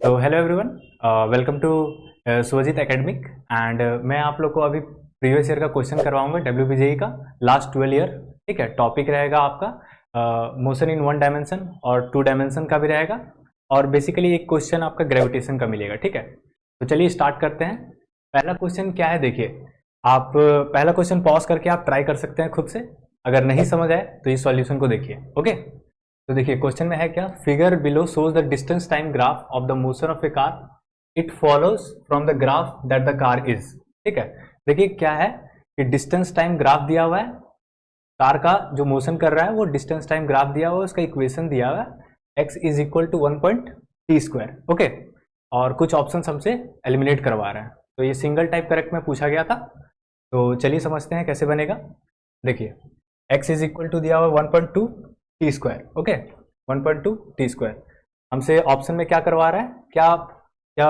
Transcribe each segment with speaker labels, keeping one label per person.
Speaker 1: तो hello everyone, welcome to Suvajit academic and मैं आप लोग को अभी प्रीवियस ईयर का क्वेश्चन करवाऊंगा WPJE का लास्ट 12 ईयर। ठीक है, टॉपिक रहेगा आपका मोशन इन 1 डायमेंशन और 2 डायमेंशन का भी रहेगा और बेसिकली एक क्वेश्चन आपका ग्रेविटेशन का मिलेगा। ठीक है, तो चलिए स्टार्ट करते हैं। पहला क्वेश्चन क्या है, देखिए आप पहला क्वेश्चन पॉज करके आप ट्राई कर सकते हैं खुद से, अगर नहीं समझ आए तो इस सॉल्यूशन को देखिए। ओके, तो देखिए क्वेश्चन में है क्या, figure below shows the distance time graph of the motion of A car, it follows from the graph that the car is. ठीक है, देखिए क्या है कि डिस्टेंस टाइम ग्राफ दिया हुआ है, कार का जो मोशन कर रहा है वो डिस्टेंस टाइम ग्राफ दिया हुआ है, उसका इक्वेशन दिया हुआ है x is equal to 1.t²। Okay, और कुछ ऑप्शन हमसे एलिमिनेट करवा रहे हैं, तो ये सिंगल टाइप करेक्ट में पूछा गया था। तो चलिए समझते हैं कैसे बनेगा। देखिए x इज इक्वल टू दिया हुआ 1.2t²। Okay, 1.2t²। हमसे ऑप्शन में क्या करवा रहा है, क्या क्या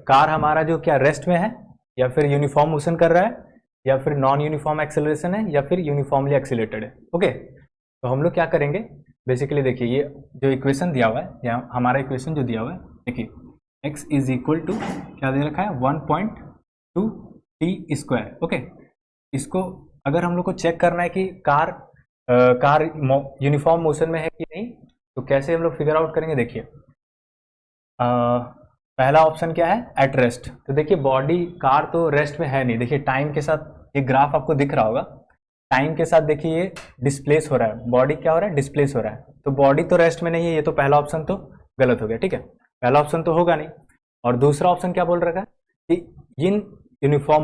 Speaker 1: कार हमारा जो क्या रेस्ट में है या फिर यूनिफॉर्म मोशन कर रहा है या फिर नॉन यूनिफॉर्म एक्सेलरेशन है या फिर यूनिफॉर्मली एक्सीलरेटेड है। ओके, तो हम लोग क्या करेंगे, बेसिकली देखिए ये जो इक्वेशन दिया हुआ है या हमारा इक्वेशन जो दिया हुआ है, देखिए x इज इक्वल टू क्या दे रखा है 1.2t²। ओके, इसको अगर हम लोग को चेक करना है कि कार यूनिफॉर्म मोशन में है कि नहीं, तो कैसे हम लोग फिगर आउट करेंगे। देखिए पहला ऑप्शन क्या है, एट रेस्ट। तो देखिए बॉडी कार तो रेस्ट में है नहीं, देखिए टाइम के साथ ये ग्राफ आपको दिख रहा होगा, टाइम के साथ देखिए ये डिस्प्लेस हो रहा है, बॉडी क्या हो रहा है, डिस्प्लेस हो रहा है, तो बॉडी तो रेस्ट में नहीं है, ये तो पहला ऑप्शन तो गलत हो गया। ठीक है, पहला ऑप्शन तो होगा नहीं। और दूसरा ऑप्शन क्या बोल रखा है कि इन यूनिफॉर्म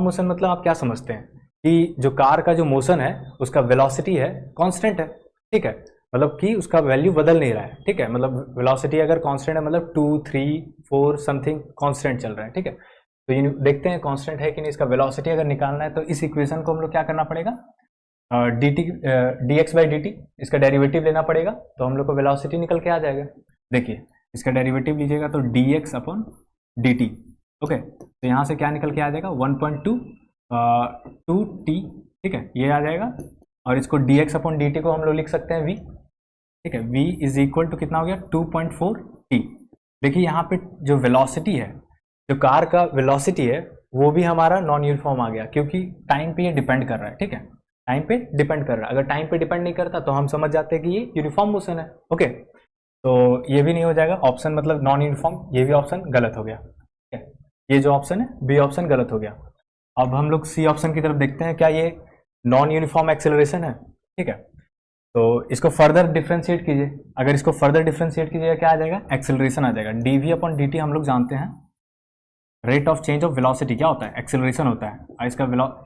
Speaker 1: मोशन मतलब आप क्या समझते हैं कि जो कार का जो मोशन है उसका वेलोसिटी है कांस्टेंट है। ठीक है, मतलब कि उसका वैल्यू बदल नहीं रहा है। ठीक है, मतलब वेलोसिटी अगर कांस्टेंट है मतलब 2 3 4 समथिंग कांस्टेंट चल रहा है। ठीक है, तो ये देखते हैं कांस्टेंट है कि नहीं। इसका वेलोसिटी अगर निकालना है तो इस इक्वेशन को हम लोग क्या करना पड़ेगा, dx/dt इसका डेरिवेटिव लेना पड़ेगा, तो हम लोग को वेलोसिटी निकल के आ जाएगा। देखिए इसका डेरिवेटिव लीजिएगा तो dx/dt। ओके, तो यहाँ से क्या निकल के आ जाएगा 1.2t। ठीक है, ये आ जाएगा और इसको dx/dt को हम लोग लिख सकते हैं v। ठीक है, v इज इक्वल टू कितना हो गया 2.4t। देखिए यहाँ पे जो वेलोसिटी है, जो कार का वेलोसिटी है वो भी हमारा नॉन यूनिफॉर्म आ गया, क्योंकि टाइम पे ये डिपेंड कर रहा है। ठीक है, टाइम पे डिपेंड कर रहा है, अगर टाइम पे डिपेंड नहीं करता तो हम समझ जाते हैं कि ये यूनिफॉर्म मोशन है। ओके, तो ये भी नहीं हो जाएगा ऑप्शन, मतलब नॉन यूनिफॉर्म, ये भी ऑप्शन गलत हो गया। ठीक है, ये जो ऑप्शन है बी ऑप्शन गलत हो गया। अब हम लोग सी ऑप्शन की तरफ देखते हैं, क्या ये नॉन यूनिफॉर्म एक्सेलरेशन है। ठीक है, तो इसको फर्दर डिफ्रेंशिएट कीजिए, अगर इसको फर्दर डिफ्रेंशिएट कीजिएगा क्या आ जाएगा, एक्सेलरेशन आ जाएगा। dv/dt हम लोग जानते हैं rate of change of velocity क्या होता है, एक्सेलरेशन होता है, और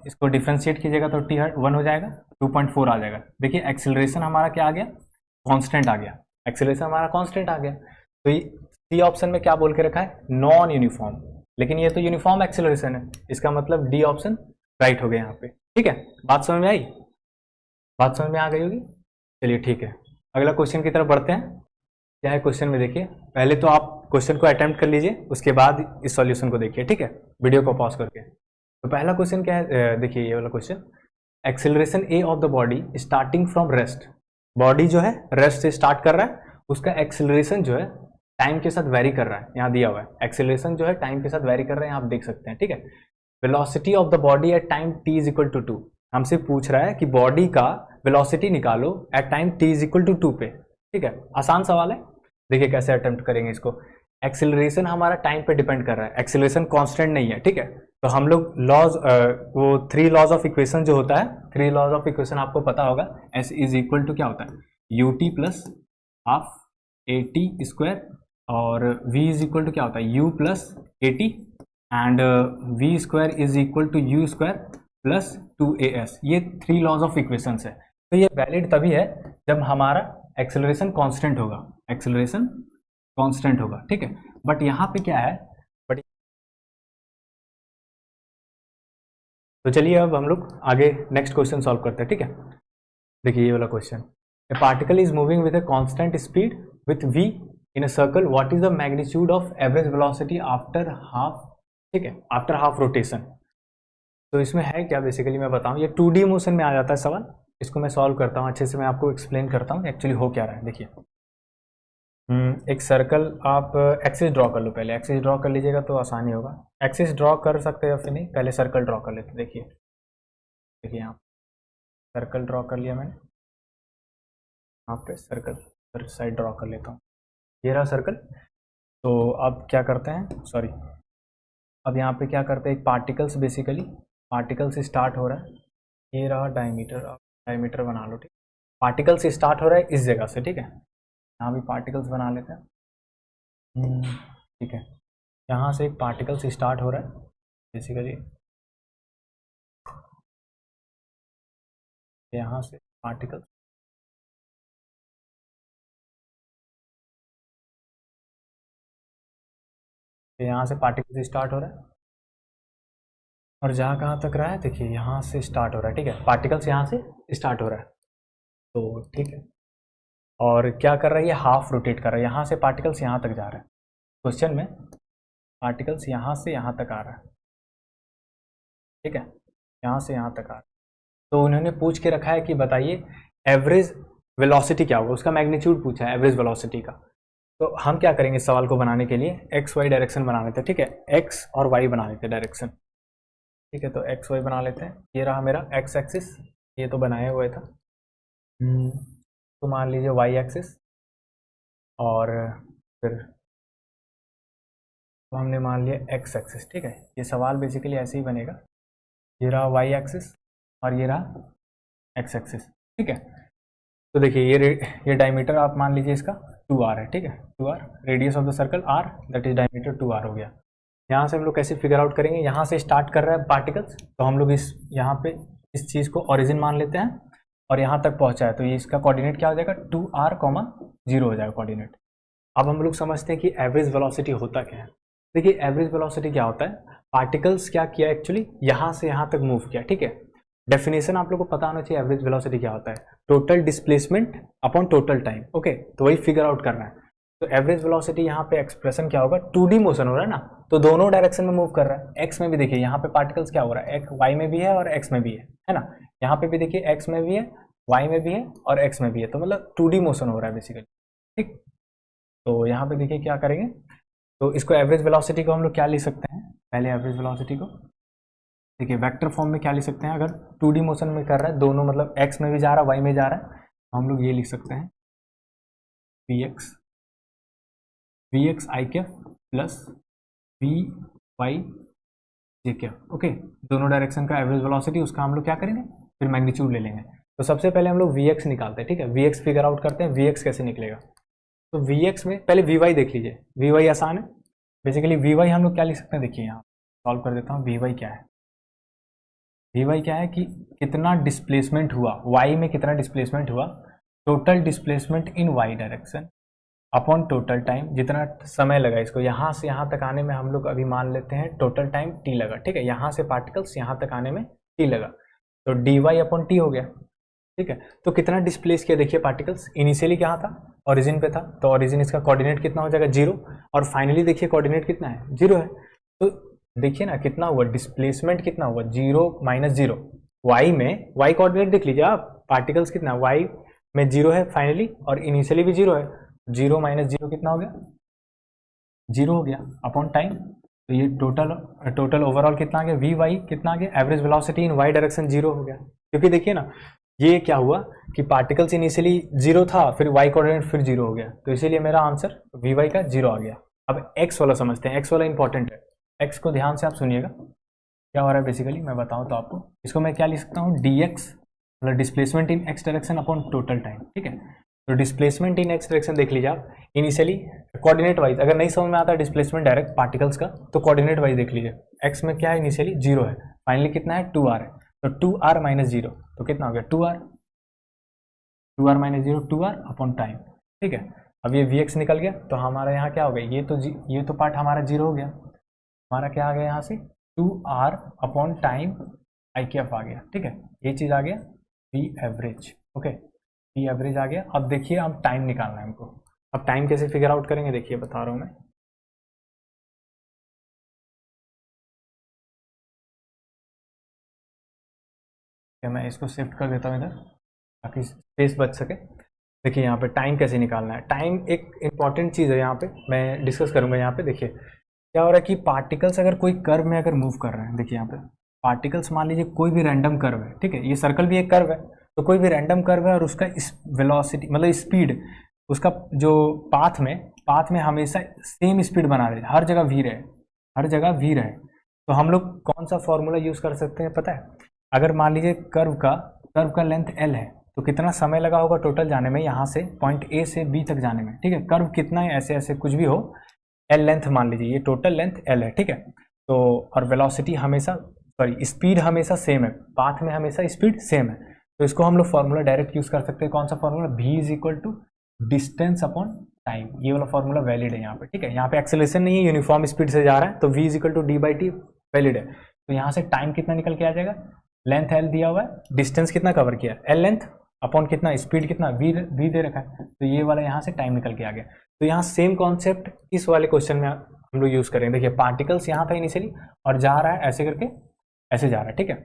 Speaker 1: इसको डिफ्रेंशिएट कीजिएगा तो t1 हो जाएगा, 2.4 आ जाएगा। देखिए एक्सेलरेशन हमारा क्या आ गया, कांस्टेंट आ गया, एक्सेलरेशन हमारा कांस्टेंट आ गया। तो सी ऑप्शन में क्या बोल के रखा है, नॉन यूनिफॉर्म, लेकिन ये तो यूनिफॉर्म एक्सेलरेशन है, इसका मतलब डी ऑप्शन राइट हो गया यहाँ पे। ठीक है, बात समझ में आई, बात समझ में आ गई होगी। चलिए ठीक है, अगला क्वेश्चन की तरफ बढ़ते हैं। क्या है क्वेश्चन में, देखिए पहले तो आप क्वेश्चन को अटेम्प्ट कर लीजिए, उसके बाद इस सॉल्यूशन को देखिए। ठीक है, वीडियो को पॉज करके। तो पहला क्वेश्चन क्या है, देखिए ये वाला question, acceleration A of the body starting from rest. Body जो है रेस्ट से स्टार्ट कर रहा है, उसका एक्सेलरेशन जो है टाइम के साथ वेरी कर रहा है, यहाँ दिया हुआ है एक्सेलरेशन जो है टाइम के साथ वेरी कर रहा है, यहाँ आप देख सकते हैं। ठीक है, velocity of the body at time t is equal to 2। हमसे पूछ रहा है कि बॉडी का वेलोसिटी निकालो at time t is equal to 2 पे। ठीक है, आसान सवाल है, देखिए कैसे अटेम्प्ट करेंगे इसको। एक्सेलरेशन हमारा टाइम पे डिपेंड कर रहा है, एक्सेलरेशन कांस्टेंट नहीं है। ठीक है, तो हम लोग लॉज वो 3 लॉज ऑफ इक्वेशन जो होता है, 3 लॉज ऑफ इक्वेशन आपको पता होगा, s इज इक्वल टू क्या होता है, ut प्लस हाफ at² और v इज इक्वल टू क्या होता है u plus at and v² is equal to u² plus 2as। ये 3 लॉज ऑफ इक्वेशंस है। तो ये वैलिड तभी है जब हमारा एक्सेलरेशन कांस्टेंट होगा, एक्सेलरेशन कांस्टेंट होगा। ठीक है, बट यहाँ पे क्या है, बट तो चलिए अब हम लोग आगे नेक्स्ट क्वेश्चन सॉल्व करते हैं। ठीक है, देखिए ये वाला question, A particle is moving with a constant speed with v in a circle, what is the magnitude of average velocity after half. ठीक है, आफ्टर हाफ रोटेशन। तो इसमें है क्या, बेसिकली मैं बताऊं, ये 2D मोशन में आ जाता है सवाल, इसको मैं सॉल्व करता हूं अच्छे से, मैं आपको एक्सप्लेन करता हूं एक्चुअली हो क्या रहा है। देखिए एक सर्कल आप एक्सिस ड्रॉ कर लो, पहले एक्सिस ड्रॉ कर लीजिएगा तो आसानी होगा। एक्सिस ड्रॉ कर सकते हो या फिर नहीं, पहले सर्कल ड्रॉ कर लेते। देखिए देखिए यहाँ सर्कल ड्रॉ कर लिया मैंने, यहाँ पे सर्कल साइड ड्रॉ कर लेता हूँ। ये रहा सर्कल। तो अब क्या करते हैं, सॉरी, अब यहाँ पे क्या करते हैं, एक पार्टिकल्स, बेसिकली पार्टिकल से स्टार्ट हो रहा है। ये रहा डायमीटर, अब डायमीटर बना लो, ठीक। पार्टिकल से स्टार्ट हो रहा है इस जगह से, ठीक है। यहाँ भी पार्टिकल्स बना लेते हैं। ठीक है, यहाँ से एक पार्टिकल से स्टार्ट हो रहा है बेसिकली, यहाँ से पार्टिकल, यहाँ से पार्टिकल से स्टार्ट हो रहा है और जहाँ कहाँ तक रहा है, देखिए यहाँ से स्टार्ट हो रहा है, ठीक है। पार्टिकल्स यहाँ से स्टार्ट हो रहा है, तो ठीक है। और क्या कर रहा है, ये हाफ रोटेट कर रहा है, यहाँ से पार्टिकल्स यहाँ तक जा रहा है। क्वेश्चन में पार्टिकल्स यहाँ से यहाँ तक आ रहा है, ठीक है, यहाँ से यहाँ तक आ रहा है। तो उन्होंने पूछ के रखा है कि बताइए एवरेज वेलोसिटी क्या होगा, उसका मैग्नीट्यूड पूछा है एवरेज वेलोसिटी का। तो हम क्या करेंगे इस सवाल को बनाने के लिए, एक्स वाई डायरेक्शन बना लेते हैं, ठीक है। एक्स और वाई बना लेते हैं डायरेक्शन, ठीक है। तो एक्स वाई बना लेते हैं। ये रहा मेरा एक्स एक्सिस, ये तो बनाया हुआ था। तो मान लीजिए वाई एक्सिस, और फिर तो हमने मान लिया एक्स एक्सिस, ठीक है। ये सवाल बेसिकली ऐसे ही बनेगा। ये रहा वाई एक्सिस और ये रहा एक्स एक्सिस, ठीक है। तो देखिए ये डायमीटर आप मान लीजिए इसका 2r है, ठीक है। 2r radius of the circle r, that is diameter 2r हो गया। यहाँ से हम लोग कैसे फिगर आउट करेंगे, यहाँ से स्टार्ट कर रहा है पार्टिकल्स, तो हम लोग इस यहाँ पे इस चीज़ को ओरिजिन मान लेते हैं और यहाँ तक पहुँचा है, तो ये इसका कोऑर्डिनेट क्या हो जाएगा, 2r, 0 हो जाएगा कोऑर्डिनेट। अब हम लोग समझते हैं कि एवरेज वेलोसिटी होता क्या है। देखिए एवरेज वेलोसिटी क्या होता है, पार्टिकल्स क्या किया एक्चुअली, यहाँ से यहाँ तक मूव किया, ठीक है। डेफिनेशन आप लोगों को पता होना चाहिए एवरेज वेलोसिटी क्या होता है, total displacement upon total time, okay. तो वही फिगर आउट करना है। तो एवरेज वेलोसिटी यहाँ पे एक्सप्रेशन क्या होगा, 2D मोशन हो रहा है ना, तो दोनों डायरेक्शन में मूव कर रहा है। एक्स में भी देखिए यहाँ पे पार्टिकल्स क्या हो रहा है, एक वाई में भी है और एक्स में भी है ना। यहाँ पे भी देखिए एक्स में भी है, वाई में भी है और एक्स में भी है, तो मतलब 2D मोशन हो रहा है बेसिकली, ठीक। तो यहाँ पे देखिए क्या करेंगे, तो इसको एवरेज वेलोसिटी को हम लोग क्या लिख सकते हैं, पहले एवरेज वेलोसिटी को देखिए वेक्टर फॉर्म में क्या लिख सकते हैं, अगर 2D मोशन में कर रहा है दोनों, मतलब x में भी जा रहा है y में जा रहा है, तो हम लोग ये लिख सकते हैं vx आई कैफ प्लस vy जे कैफ, ओके। दोनों डायरेक्शन का एवरेज वेलोसिटी, उसका हम लोग क्या करेंगे, फिर मैग्नीट्यूड ले लेंगे। तो सबसे पहले हम लोग vx निकालते हैं, ठीक है। vx फिगर आउट करते हैं, vx कैसे निकलेगा, तो vx में पहले vy देख लीजिए, vy आसान है बेसिकली। vy हम लोग क्या लिख सकते हैं, देखिए यहाँ सॉल्व कर देता हूँ। vy क्या है, vy क्या है कि कितना डिस्प्लेसमेंट हुआ y में, कितना डिस्प्लेसमेंट हुआ, total displacement in y direction upon total time, जितना समय लगा इसको यहाँ से यहाँ तक आने में, हम लोग अभी मान लेते हैं टोटल टाइम t लगा, ठीक है। यहाँ से पार्टिकल्स यहाँ तक आने में t लगा, तो dy अपॉन t हो गया, ठीक है। तो कितना डिस्प्लेस किया, देखिए पार्टिकल्स इनिशियली कहाँ था, ओरिजिन पे था, तो ओरिजिन इसका कोऑर्डिनेट कितना हो जाएगा, 0, और फाइनली देखिए कोऑर्डिनेट कितना है, 0 है। तो देखिए ना कितना हुआ डिस्प्लेसमेंट, कितना हुआ 0 माइनस 0, वाई में, वाई कोऑर्डिनेट देख लीजिए आप, पार्टिकल्स कितना वाई में 0 है फाइनली, और इनिशियली भी 0 है, 0 माइनस 0 कितना हो गया, 0 हो गया अपॉन टाइम। तो ये टोटल ओवरऑल कितना आ गया, वी वाई कितना आ गया, average velocity in Y direction 0 हो गया। क्योंकि देखिए ना ये क्या हुआ कि पार्टिकल्स इनिशियली 0 था, फिर वाई कोऑर्डिनेट फिर 0 हो गया, तो इसीलिए मेरा आंसर वी वाई का 0 आ गया। अब एक्स वाला समझते हैं, एक्स वाला इंपॉर्टेंट है, एक्स को ध्यान से आप सुनिएगा क्या हो रहा है बेसिकली, मैं बताऊं तो आपको। इसको मैं क्या लिख सकता हूँ, डी एक्स मतलब displacement in x direction upon total time, ठीक है। तो डिस्प्लेसमेंट इन एक्स डायरेक्शन देख लीजिए आप, इनिशियली कोऑर्डिनेट वाइज, अगर नहीं समझ में आता डिस्प्लेसमेंट डायरेक्ट पार्टिकल्स का, तो कोऑर्डिनेट वाइज देख लीजिए। एक्स में क्या है, इनिशियली 0 है, फाइनली कितना है 2r है, तो 2r माइनस 0, तो कितना हो गया 2r minus 0, 2r upon time, ठीक है। अब ये vx निकल गया, तो हमारा यहाँ क्या हो गया, ये तो पार्ट हमारा 0 हो गया, हमारा क्या आ गया यहाँ से 2r upon time I cap आ गया, ठीक है। ये चीज़ आ गया v average, okay, v average आ गया। अब देखिए हम टाइम निकालना है हमको, अब टाइम कैसे फिगर आउट करेंगे, देखिए बता रहा हूँ मैं। मैं इसको शिफ्ट कर देता हूँ इधर ताकि स्पेस बच सके। देखिए यहाँ पे टाइम कैसे निकालना है। टाइम एक इंपॉर्टेंट चीज़ है, यहाँ पे मैं डिस्कस करूँगा। यहाँ पे देखिए क्या हो रहा है कि पार्टिकल्स अगर कोई कर्व में अगर मूव कर रहे हैं, देखिए यहाँ पे पार्टिकल्स मान लीजिए कोई भी रैंडम कर्व है, ठीक है, ये सर्कल भी एक कर्व है, तो कोई भी रैंडम कर्व है और उसका इस वेलोसिटी मतलब स्पीड, उसका जो पाथ में हमेशा सेम स्पीड बना रहे, हर जगह वी रहे, हर जगह वी रहे। तो हम लोग कौन सा फॉर्मूला यूज़ कर सकते हैं पता है? अगर मान लीजिए कर्व का लेंथ एल है, तो कितना समय लगा होगा टोटल जाने में, यहाँ से पॉइंट ए से बी तक जाने में, ठीक है। कर्व कितना है, ऐसे ऐसे कुछ भी हो, एल लेंथ मान लीजिए, ये टोटल लेंथ एल है, ठीक है। तो और वेलोसिटी हमेशा, सॉरी स्पीड हमेशा सेम है, पाथ में हमेशा स्पीड सेम है। तो इसको हम लोग फॉर्मूला डायरेक्ट यूज कर सकते हैं। कौन सा formula? v is equal to distance upon time. ये वाला फॉर्मूला वैलिड है यहाँ पे, ठीक है। यहाँ पे एक्सेलरेशन नहीं है, यूनिफॉर्म स्पीड से जा रहा है, तो v is equal to D by T valid है। तो यहाँ से टाइम कितना निकल के आ जाएगा? लेंथ एल दिया हुआ है, डिस्टेंस कितना कवर किया, एल लेंथ अपॉन कितना स्पीड, कितना वी दे रखा है, तो ये वाला यहाँ से टाइम निकल के आ गया। तो यहाँ सेम कॉन्सेप्ट इस वाले क्वेश्चन में हम लोग यूज करेंगे। देखिए पार्टिकल्स यहाँ था इनिशियली और जा रहा है ऐसे करके, ऐसे जा रहा है, ठीक है।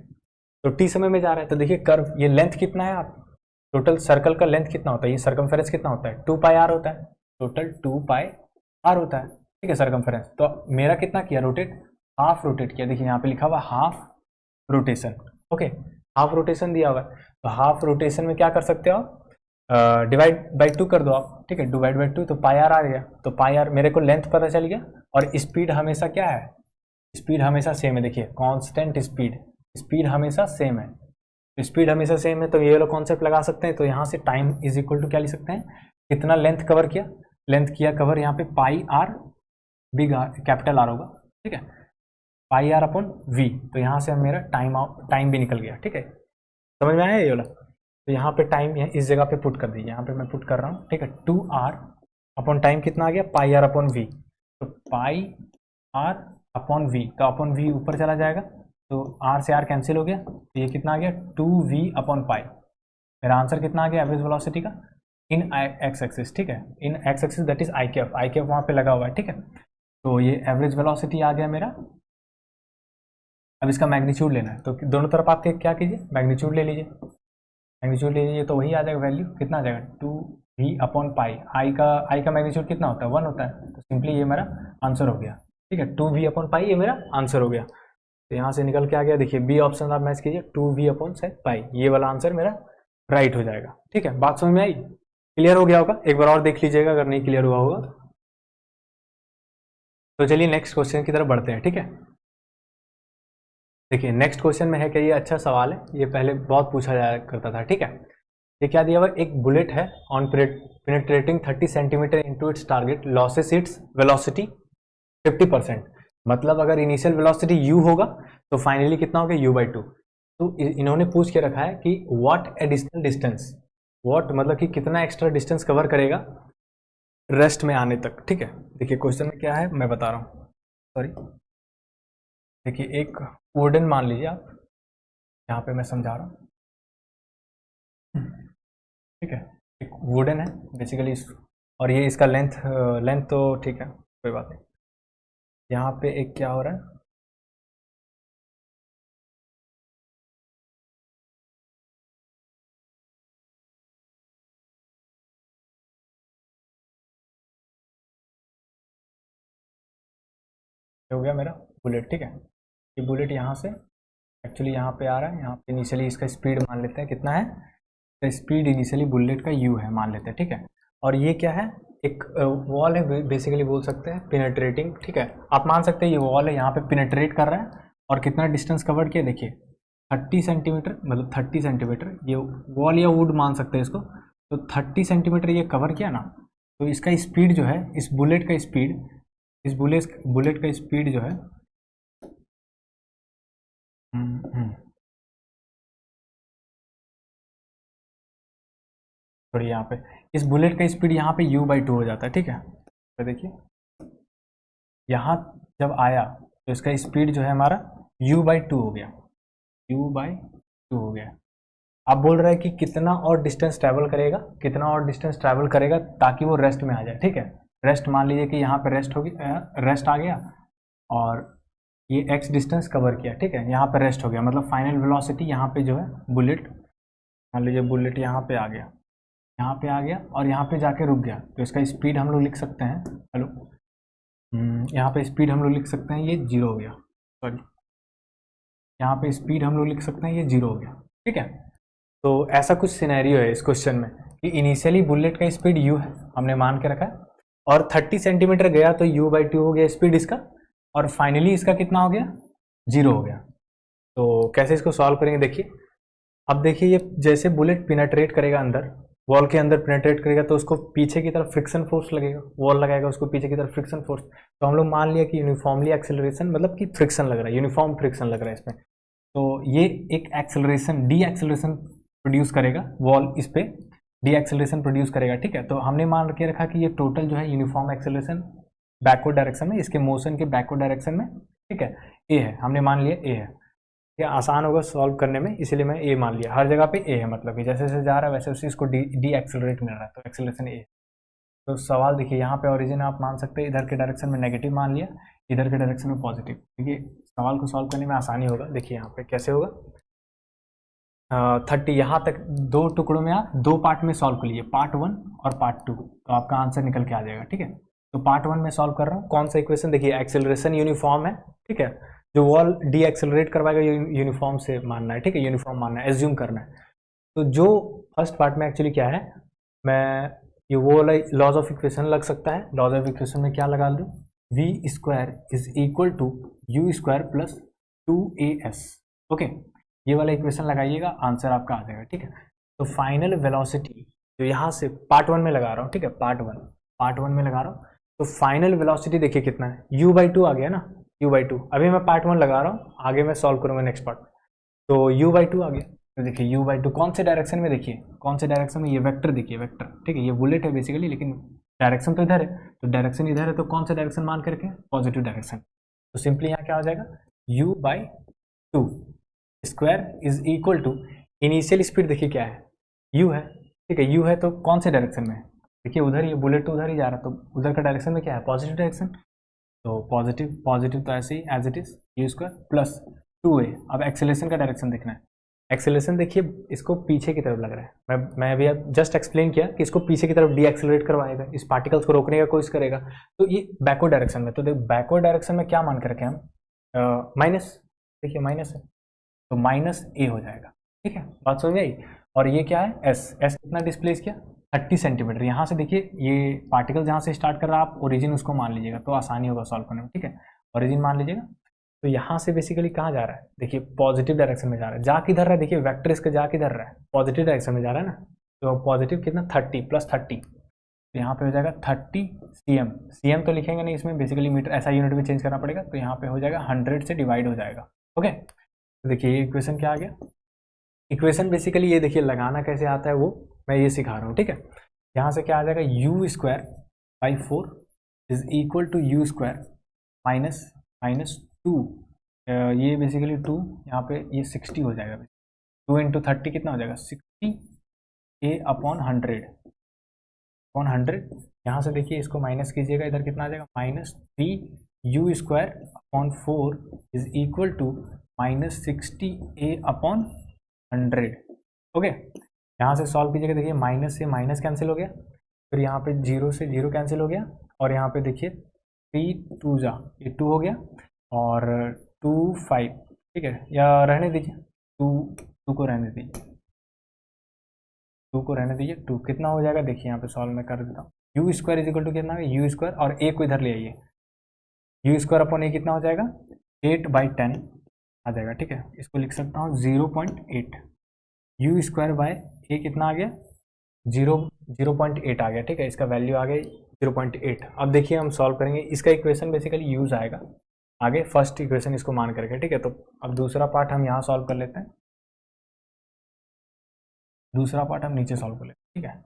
Speaker 1: तो टी समय में जा रहा है, तो देखिए कर्व, ये लेंथ कितना है, आप टोटल सर्कल का लेंथ कितना होता है, ये सर्कमफेरेंस कितना होता है, 2 पाई आर होता है, टोटल 2 पाई आर होता है, ठीक है, सर्कमफेरेंस। तो मेरा कितना किया, रोटेट, हाफ रोटेट किया। देखिए यहाँ पे लिखा हुआ half rotation, okay, half rotation दिया हुआ है। तो हाफ रोटेशन में क्या कर सकते हो आप, डिवाइड बाई 2 कर दो आप, ठीक है, डिवाइड बाई 2, तो पाई आर आ गया। तो पाई आर मेरे को लेंथ पता चल गया, और स्पीड हमेशा क्या है, स्पीड हमेशा सेम है। देखिए कांस्टेंट स्पीड, स्पीड हमेशा सेम है, स्पीड हमेशा सेम है, तो ये वाला कॉन्सेप्ट लगा सकते हैं। तो यहाँ से टाइम इज इक्वल टू क्या लिख सकते हैं, कितना लेंथ कवर किया, लेंथ किया कवर यहाँ पे pi R, big R, capital R होगा, ठीक है, पाई आर अपॉन वी। तो यहाँ से मेरा टाइम भी निकल गया, ठीक है, समझ में आया ये वाला। तो यहाँ पे टाइम इस जगह पे पुट कर दीजिए, यहाँ पे मैं पुट कर रहा हूँ, ठीक है, 2r अपॉन टाइम कितना आ गया, पाई आर अपॉन वी। तो पाई आर अपॉन वी, तो अपॉन वी ऊपर चला जाएगा, तो r से r कैंसिल हो गया, तो ये कितना आ गया, 2v अपॉन पाई। मेरा आंसर कितना आ गया एवरेज वेलोसिटी का इन एक्स एक्सिस, ठीक है, in X axis that is I cap वहाँ पे लगा हुआ है, ठीक है। तो ये एवरेज वेलोसिटी आ गया मेरा। अब इसका मैग्नीट्यूड लेना है, तो दोनों तरफ आप क्या कीजिए, मैग्नीट्यूड ले लीजिए, मैग्नीट्यूड ले लीजिए, तो वही आ जाएगा वैल्यू, कितना आ जाएगा, 2v अपॉन पाई। आई का मैग्नीट्यूड कितना होता है, 1 होता है, तो सिंपली ये मेरा आंसर हो गया, ठीक है, 2v अपॉन पाई, ये मेरा आंसर हो गया। तो यहाँ से निकल के आ गया, देखिए बी ऑप्शन आप मैच कीजिए, 2v अपॉन शायद पाई, ये वाला आंसर मेरा राइट हो जाएगा, ठीक है। बात समझ में आई, क्लियर हो गया होगा, एक बार और देख लीजिएगा अगर नहीं क्लियर हुआ होगा। तो चलिए नेक्स्ट क्वेश्चन की तरफ बढ़ते हैं, ठीक है। देखिए नेक्स्ट क्वेश्चन में है कि ये अच्छा सवाल है, ये पहले बहुत पूछा जाया करता था, ठीक है। ये क्या दिया हुआ, एक बुलेट है on penetrating 30 centimetre into its target, losses its velocity 50%। मतलब अगर इनिशियल वेलोसिटी u होगा तो फाइनली कितना होगा, u/2। तो इन्होंने पूछ के रखा है कि व्हाट एडिशनल डिस्टेंस, व्हाट मतलब कि कितना एक्स्ट्रा डिस्टेंस कवर करेगा रेस्ट में आने तक, ठीक है। देखिए क्वेश्चन में क्या है मैं बता रहा हूँ, सॉरी, देखिए एक वुडन मान लीजिए आप, यहाँ पे मैं समझा रहा हूँ, ठीक है, एक वुडन है बेसिकली, और ये इसका लेंथ तो ठीक है, कोई बात नहीं। यहाँ पे एक क्या हो रहा है, हो गया मेरा बुलेट, ठीक है, ये बुलेट यहाँ से एक्चुअली यहाँ पे आ रहा है, यहाँ पे इनिशियली इसका स्पीड मान लेते हैं कितना है, तो स्पीड इनिशियली बुलेट का u है मान लेते हैं, ठीक है। और ये क्या है, एक वॉल है बेसिकली, बोल सकते हैं पिनेट्रेटिंग, ठीक है, आप मान सकते हैं ये वॉल है, यहाँ पे पिनेट्रेट कर रहा है, और कितना डिस्टेंस कवर किया, देखिए 30 सेंटीमीटर, मतलब 30 सेंटीमीटर ये वॉल या वुड मान सकते हैं इसको, तो 30 सेंटीमीटर ये कवर किया ना, तो इसका स्पीड जो है, इस बुलेट का स्पीड, इस बुलेट का स्पीड जो है, सॉरी यहाँ पे इस बुलेट का स्पीड यहाँ पे u/2 हो जाता है, ठीक है। तो देखिए यहाँ जब आया तो इसका स्पीड जो है हमारा u/2 हो गया, u/2 हो गया। आप बोल रहे हैं कि कितना और डिस्टेंस ट्रैवल करेगा, कितना और डिस्टेंस ट्रैवल करेगा ताकि वो रेस्ट में आ जाए, ठीक है। रेस्ट मान लीजिए कि यहाँ पे रेस्ट होगी, रेस्ट आ गया, और ये x डिस्टेंस कवर किया, ठीक है, यहाँ पे रेस्ट हो गया, मतलब फाइनल वेलोसिटी यहाँ पे जो है बुलेट, मान लीजिए बुलेट यहाँ पे आ गया, यहाँ पे आ गया और यहाँ पे जाके रुक गया, तो इसका स्पीड हम लोग लिख सकते हैं, हेलो, यहाँ पे स्पीड हम लोग लिख सकते हैं ये 0 हो गया, सॉरी, यहाँ पे स्पीड हम लोग लिख सकते हैं ये 0 हो गया, ठीक है। तो ऐसा कुछ सिनेरियो है इस क्वेश्चन में कि इनिशियली बुलेट का स्पीड u है, हमने मान के रखा है, और 30 सेंटीमीटर गया तो u/2 हो गया स्पीड इसका, और फाइनली इसका कितना हो गया, 0 हो गया। तो कैसे इसको सॉल्व करेंगे देखिए। अब देखिए ये जैसे बुलेट पिनेट्रेट करेगा अंदर, वॉल के अंदर पिनेट्रेट करेगा तो उसको पीछे की तरफ फ्रिक्शन फोर्स लगेगा, वॉल लगाएगा उसको पीछे की तरफ फ्रिक्शन फोर्स, तो हम लोग मान लिया कि यूनिफॉर्मली एक्सेलरेशन मतलब कि फ्रिक्शन लग रहा है, यूनिफॉर्म फ्रिक्शन लग रहा है इसमें। तो ये एक एक्सेलरेशन, डी एक्सेलरेशन प्रोड्यूस करेगा वॉल, इस पे डी एक्सेलरेशन प्रोड्यूस करेगा, ठीक है। तो हमने मान के रखा कि ये टोटल जो है यूनिफॉर्म एक्सेलरेशन बैकवर्ड डायरेक्शन में, इसके मोशन के बैकवर्ड डायरेक्शन में, ठीक है, ए है, हमने मान लिया ए है। ये आसान होगा सॉल्व करने में, इसीलिए मैं ए मान लिया, हर जगह पे ए है, मतलब कि जैसे जैसे जा रहा है वैसे वैसे इसको डी एक्सेलरेट मिल रहा है, तो एक्सेलरेशन ए। तो सवाल देखिए यहाँ पे ओरिजिन आप मान सकते हैं, इधर के डायरेक्शन में नेगेटिव मान लिया, इधर के डायरेक्शन में पॉजिटिव। देखिए सवाल को सॉल्व करने में आसानी होगा। देखिए यहाँ पे कैसे होगा, 30 यहाँ तक दो टुकड़ों में आप दो पार्ट में सॉल्व कर लीजिए, पार्ट 1 और पार्ट 2, तो आपका आंसर निकल के आ जाएगा, ठीक है। तो पार्ट 1 में सॉल्व कर रहा हूँ, कौन सा इक्वेशन, देखिए एक्सेलरेशन यूनिफॉर्म है, ठीक है, जो वॉल डी एक्सेलरेट करवाएगा यूनिफॉर्म से मानना है, ठीक है, यूनिफॉर्म मानना है, एज्यूम करना है। तो जो फर्स्ट पार्ट में एक्चुअली क्या है, मैं ये वो लॉज ऑफ इक्वेशन लग सकता है, लॉज ऑफ इक्वेशन में क्या लगा दूँ, v square is equal to U square plus 2as, okay, ये वाला इक्वेशन लगाइएगा, आंसर आपका आ जाएगा, ठीक है। तो फाइनल वेलोसिटी जो यहाँ से पार्ट 1 में लगा रहा हूँ, ठीक है, पार्ट 1 में लगा रहा हूँ, तो फाइनल वेलोसिटी देखिए कितना है, u/2 आ गया ना, u/2, अभी मैं पार्ट 1 लगा रहा हूँ, आगे मैं सॉल्व करूँगा नेक्स्ट पार्ट, तो u/2 आ गया। तो देखिए u/2 कौन से डायरेक्शन में, देखिए कौन से डायरेक्शन में, ये वेक्टर देखिए, वेक्टर, ठीक है, ये बुलेट है बेसिकली, लेकिन डायरेक्शन तो इधर है, तो डायरेक्शन इधर है, तो कौन सा डायरेक्शन मान के रखें, पॉजिटिव डायरेक्शन। तो सिंपली यहाँ क्या हो जाएगा, u/2 square is equal to, initial speed देखिए क्या है, u है, ठीक है, u है, तो कौन से डायरेक्शन में है, देखिए उधर, ये बुलेट तो उधर ही जा रहा है, तो उधर का डायरेक्शन में क्या है, पॉजिटिव डायरेक्शन, तो पॉजिटिव तो ऐसे ही as it is u square plus 2a। अब एक्सेलरेशन का डायरेक्शन देखना है, एक्सेलरेशन देखिए इसको पीछे की तरफ लग रहा है, मैं अभी अब जस्ट एक्सप्लेन किया कि इसको पीछे की तरफ डी एक्सेलरेट करवाएगा, इस पार्टिकल्स को रोकने का कोशिश करेगा, तो ये बैकवर्ड डायरेक्शन में, तो देख बैकवर्ड डायरेक्शन में क्या मान के रखें हम, माइनस, देखिए माइनस है, तो माइनस ए हो जाएगा, ठीक है, बात समझ आई। और ये क्या है, एस कितना डिस्प्लेस किया, 30 सेंटीमीटर। यहाँ से देखिए ये पार्टिकल जहाँ से स्टार्ट कर रहा है, आप ओरिजिन उसको मान लीजिएगा, तो आसानी होगा सॉल्व करने में, ठीक है, ओरिजिन मान लीजिएगा। तो यहाँ से बेसिकली कहाँ जा रहा है, देखिए पॉजिटिव डायरेक्शन में जा रहा है, जा किधर रहा है, देखिए वेक्टर इसका जा किधर रहा है, पॉजिटिव डायरेक्शन में जा रहा है ना, तो पॉजिटिव कितना 30 प्लस 30, तो यहाँ पे हो जाएगा 30 cm तो लिखेंगे नहीं इसमें, बेसिकली मीटर ऐसा यूनिट में चेंज करना पड़ेगा, तो यहाँ पे हो जाएगा 100 से डिवाइड हो जाएगा, ओके। तो देखिए ये इक्वेशन क्या आ गया, इक्वेशन बेसिकली ये देखिए लगाना कैसे आता है वो मैं ये सिखा रहा हूँ, ठीक है। यहाँ से क्या आ जाएगा, u square by 4 is equal to u square minus 2, ये बेसिकली 2, यहाँ पे ये 60 हो जाएगा, 2 इंटू 30 कितना हो जाएगा, 60a अपॉन 100, यहाँ से देखिए इसको माइनस कीजिएगा, इधर कितना आ जाएगा, -3u square upon 4 is equal to -60a upon 100, okay. यहाँ से सॉल्व कीजिएगा, देखिए माइनस से माइनस कैंसिल हो गया, फिर यहाँ पे 0 से 0 कैंसिल हो गया, और यहाँ पे देखिए 3 2 जा, ये 2 हो गया, और 2 5, ठीक है, या रहने दीजिए, 2 को रहने दीजिए, 2 को रहने दीजिए, 2 कितना हो जाएगा, देखिए यहाँ पे सॉल्व मैं कर देता हूँ, U square is equal to कितना है, यू स्क्वायर, और ए को इधर ले आइए, यू स्क्वायर अपॉन ए कितना हो जाएगा, 8/10 आ जाएगा, ठीक है, इसको लिख सकता हूँ 0.8, यू स्क्वायर बाय ए कितना आ गया, 0.8 आ गया, ठीक है, इसका वैल्यू आ गया 0.8। अब देखिए हम सॉल्व करेंगे, इसका इक्वेशन बेसिकली यूज आएगा आगे, फर्स्ट इक्वेशन इसको मान करके, ठीक है। तो अब दूसरा पार्ट हम यहाँ सॉल्व कर लेते हैं, दूसरा पार्ट हम नीचे सॉल्व कर लेते हैं, ठीक है,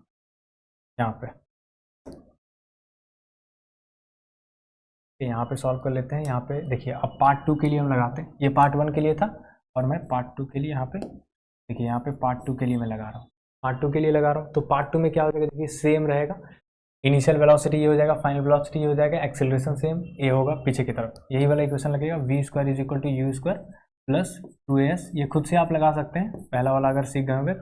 Speaker 1: यहाँ पे सॉल्व कर लेते हैं। यहाँ पे देखिए अब पार्ट 2 के लिए हम लगाते हैं, ये पार्ट 1 के लिए था, और मैं पार्ट 2 के लिए यहाँ पे, देखिए यहाँ पे पार्ट 2 के लिए मैं लगा रहा हूँ, पार्ट 2 के लिए लगा रहा हूँ, तो पार्ट 2 में क्या हो जाएगा, देखिए सेम रहेगा, इनिशियल वेलोसिटी ये हो जाएगा, फाइनल वेलोसिटी ये हो जाएगा, एक्सेलरेशन सेम ए होगा पीछे की तरफ, यही वाला इक्वेशन लगेगा, v square is equal to U square plus 2as, ये खुद से आप लगा सकते हैं, पहला वाला अगर सीख गए होंगे,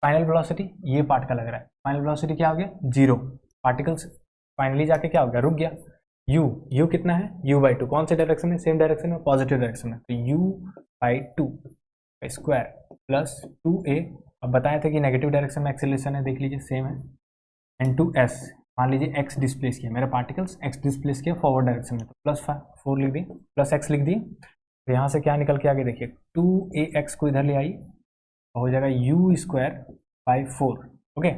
Speaker 1: फाइनल वेलोसिटी ये पार्ट का लग रहा है, फाइनल वेलोसिटी क्या हो गया 0, पार्टिकल्स फाइनली जाके क्या हो गया रुक गया। u कितना है u/2, कौन से डायरेक्शन में, सेम डायरेक्शन में, पॉजिटिव डायरेक्शन में, तो u/2 स्क्वायर प्लस 2a, अब बताए थे कि नेगेटिव डायरेक्शन में एक्सेलरेशन है, देख लीजिए सेम है, इनटू s, मान लीजिए x डिस्प्लेस किया, मेरा पार्टिकल्स x डिस्प्लेस किया फॉरवर्ड डायरेक्शन में, तो प्लस 4 लिख दिए, प्लस x लिख दिए, तो यहाँ से क्या निकल के आगे देखिए 2ax को इधर ले आइए, हो जाएगा u²/4, ओके,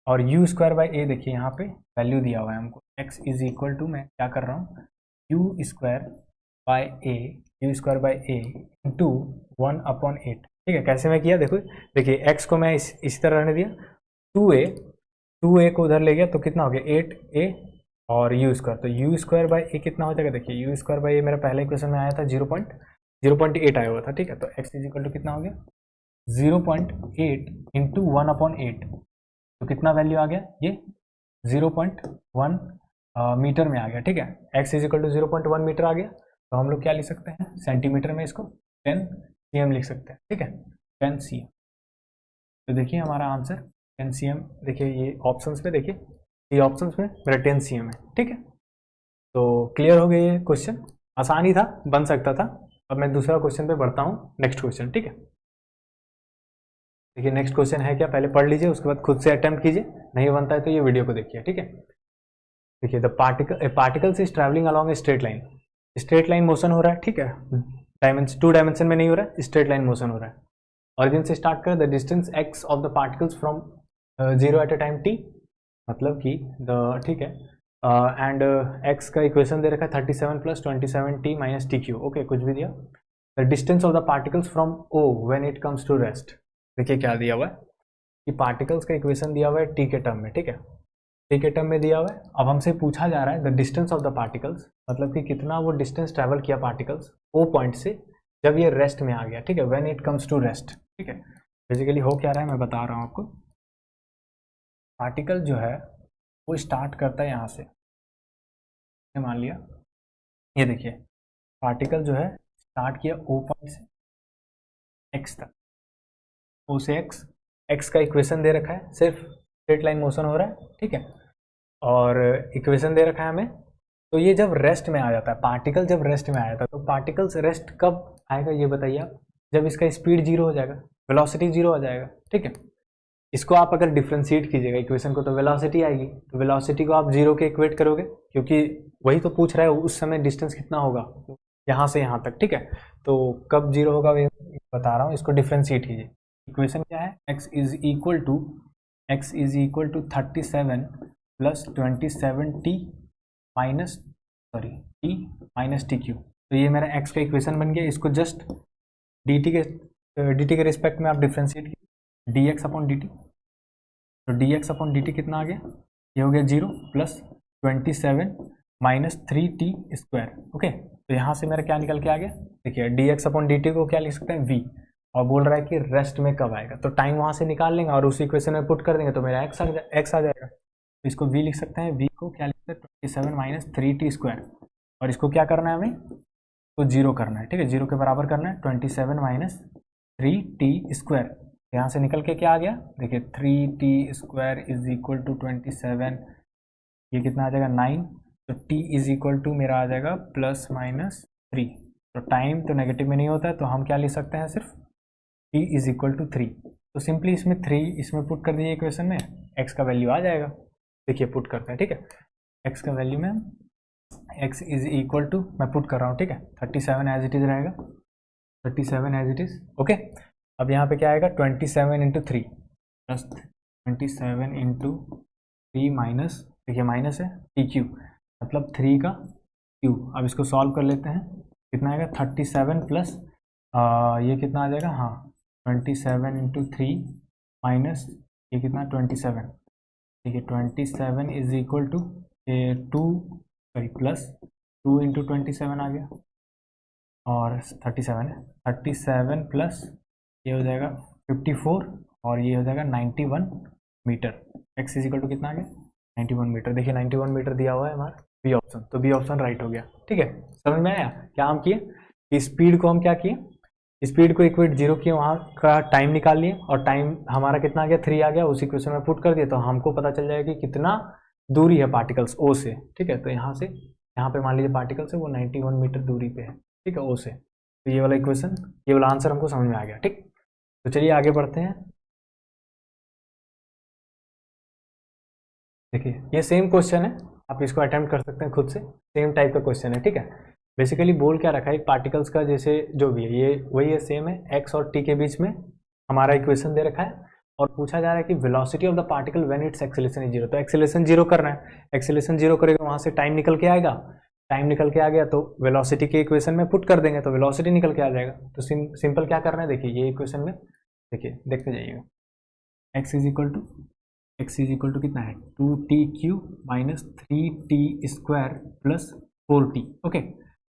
Speaker 1: और u²/a देखिए यहाँ पे वैल्यू दिया हुआ है हमको, x इज इक्वल टू, मैं क्या कर रहा हूँ u² इंटू 1/8, ठीक है। कैसे मैं किया देखो, देखिए x को मैं इसी तरह रहने दिया, 2a को उधर ले गया तो कितना हो गया 8a और u², तो u²/a कितना हो जाएगा, देखिए u²/a मेरा पहले क्वेश्चन में आया था 0.8 आया हुआ था, ठीक है, तो x इज इक्वल टू कितना हो गया 0.8 इंटू 1/8, तो कितना वैल्यू आ गया ये 0.1 मीटर में आ गया, ठीक है, x is equal to 0.1 metre आ गया, तो हम लोग क्या लिख सकते हैं सेंटीमीटर में, इसको 10 cm लिख सकते हैं, ठीक है, 10 cm, तो देखिए हमारा आंसर 10 cm, देखिए ये ऑप्शंस पे, देखिए ये ऑप्शंस में मेरा 10 cm है, ठीक है। तो क्लियर हो गया ये क्वेश्चन, आसान ही था, बन सकता था। अब मैं दूसरा क्वेश्चन पे बढ़ता हूँ, नेक्स्ट क्वेश्चन, ठीक है। देखिए नेक्स्ट क्वेश्चन है क्या, पहले पढ़ लीजिए, उसके बाद खुद से अटेम्प्ट कीजिए, नहीं बनता है तो ये वीडियो को देखिए, ठीक है। देखिए the particles is travelling along a straight line motion हो रहा है, ठीक है, 2 डायमेंशन में नहीं हो रहा है, स्ट्रेट लाइन मोशन हो रहा है। ऑरिजिन से स्टार्ट कर, the distance x of the particles from 0 eight a time t, मतलब कि द, ठीक है, एंड x का इक्वेशन दे रखा है 37 + 27t - tq, ओके, कुछ भी दिया। The distance of the particles from o when it comes to rest, देखिए क्या दिया हुआ है कि पार्टिकल्स का इक्वेशन दिया हुआ है टी के टर्म में, ठीक है, टी के टर्म में दिया हुआ है। अब हमसे पूछा जा रहा है the distance of the particles, मतलब कि कितना वो डिस्टेंस ट्रैवल किया पार्टिकल्स ओ पॉइंट से जब ये रेस्ट में आ गया, ठीक है, when it comes to rest, ठीक है। बेसिकली हो क्या रहा है मैं बता रहा हूँ आपको, पार्टिकल जो है वो स्टार्ट करता है यहाँ से, मान लिया ये देखिए पार्टिकल जो है स्टार्ट किया ओ पॉइंट से एक्स तक, ओ से एक्स का इक्वेशन दे रखा है, सिर्फ स्ट्रेट लाइन मोशन हो रहा है, ठीक है, और इक्वेशन दे रखा है हमें। तो ये जब रेस्ट में आ जाता है, पार्टिकल जब रेस्ट में आया था, तो पार्टिकल्स रेस्ट कब आएगा ये बताइए आप, जब इसका स्पीड 0 हो जाएगा, वेलोसिटी 0 हो जाएगा, ठीक है। इसको आप अगर डिफ्रेंशिएट कीजिएगा इक्वेशन को तो वेलोसिटी आएगी, तो वेलोसिटी को आप 0 के इक्वेट करोगे, क्योंकि वही तो पूछ रहा है उस समय डिस्टेंस कितना होगा यहाँ से यहाँ तक, ठीक है, तो कब 0 होगा मैं बता रहा हूँ, इसको डिफ्रेंशिएट कीजिए। इक्वेशन क्या है, x is equal to 37 + 27t - tq, तो ये मेरा x का इक्वेशन बन गया। इसको जस्ट dt के रिस्पेक्ट में आप डिफ्रेंशिएट कीजिए, dx/dt, तो dx/dt कितना आ गया, ये हो गया 0 + 27 - 3t², ओके, तो यहाँ से मेरा क्या निकल के आ गया, देखिए dx/dt को क्या लिख सकते हैं v, और बोल रहा है कि रेस्ट में कब आएगा, तो टाइम वहाँ से निकाल लेंगे और उसी इक्वेशन में पुट कर देंगे तो मेरा x आ जाएगा, तो इसको v लिख सकते हैं, v को क्या लिख सकते हैं 27 - 3t², और इसको क्या करना है हमें, तो 0 करना है, ठीक है, 0 के बराबर करना है, 27 - 3t², यहाँ से निकल के क्या आ गया, देखिए 3t² इज इक्वल टू 27, ये कितना आ जाएगा 9, तो t इज इक्वल टू मेरा आ जाएगा ±3, तो टाइम तो नेगेटिव में नहीं होता है, तो हम क्या लिख सकते हैं सिर्फ t इज इक्वल टू 3, तो सिंपली इसमें 3 इसमें पुट कर दीजिए इक्वेशन में, x का वैल्यू आ जाएगा, देखिए पुट करते हैं, ठीक है, x का वैल्यू में x इज इक्वल टू, मैं पुट कर रहा हूँ, ठीक है, 37 एज इट इज रहेगा, 37 एज इट इज, ओके। अब यहाँ पे क्या आएगा 27 × 3 प्लस 27 × 3 माइनस, देखिए माइनस है tq, मतलब 3 का q, अब इसको सॉल्व कर लेते हैं, कितना आएगा 37 प्लस ये कितना आ जाएगा, हाँ 27 × 3 माइनस ये कितना 27, ठीक है, 27 इज इक्वल टू 2 प्लस 2 × 27 आ गया, और 37 है, 37 प्लस ये हो जाएगा 54, और ये हो जाएगा 91 metre, x is equal to कितना आ गया 91 मीटर, देखिए 91 मीटर दिया हुआ है हमारा बी ऑप्शन, तो बी ऑप्शन राइट हो गया, ठीक है। समझ में आया क्या हम किए, कि स्पीड को हम क्या किए, स्पीड को इक्वेट जीरो किए, वहाँ का टाइम निकाल लिए और टाइम हमारा कितना आ गया 3 आ गया, उस इक्वेशन में पुट कर दिया तो हमको पता चल जाएगा कि कितना दूरी है पार्टिकल्स ओ से। ठीक है, तो यहाँ से यहाँ पे मान लीजिए पार्टिकल्स है वो 91 मीटर दूरी पे है। ठीक है, ओ से। तो ये वाला इक्वेशन, ये वाला आंसर हमको समझ में आ गया। ठीक, तो चलिए आगे बढ़ते हैं। देखिए ये सेम क्वेश्चन है, आप इसको अटेम्प्ट कर सकते हैं खुद से, सेम टाइप का क्वेश्चन है। ठीक है, बेसिकली बोल क्या रखा है, पार्टिकल्स का जैसे जो भी है ये वही है, सेम है, एक्स और टी के बीच में हमारा इक्वेशन दे रखा है और पूछा जा रहा है कि velocity of the particle when it's acceleration is zero. तो एक्सेलरेशन जीरो करना है, एक्सेलरेशन जीरो करेगा वहां से टाइम निकल के आएगा, टाइम निकल के आ गया तो वेलोसिटी के इक्वेशन में पुट कर देंगे तो वेलोसिटी निकल के आ जाएगा। तो सिंपल क्या करना है, देखिए ये इक्वेशन में देखिए देखते जाइएगा, एक्स इज इक्वल टू कितना है 2t³ minus 3t² plus 4t। Okay,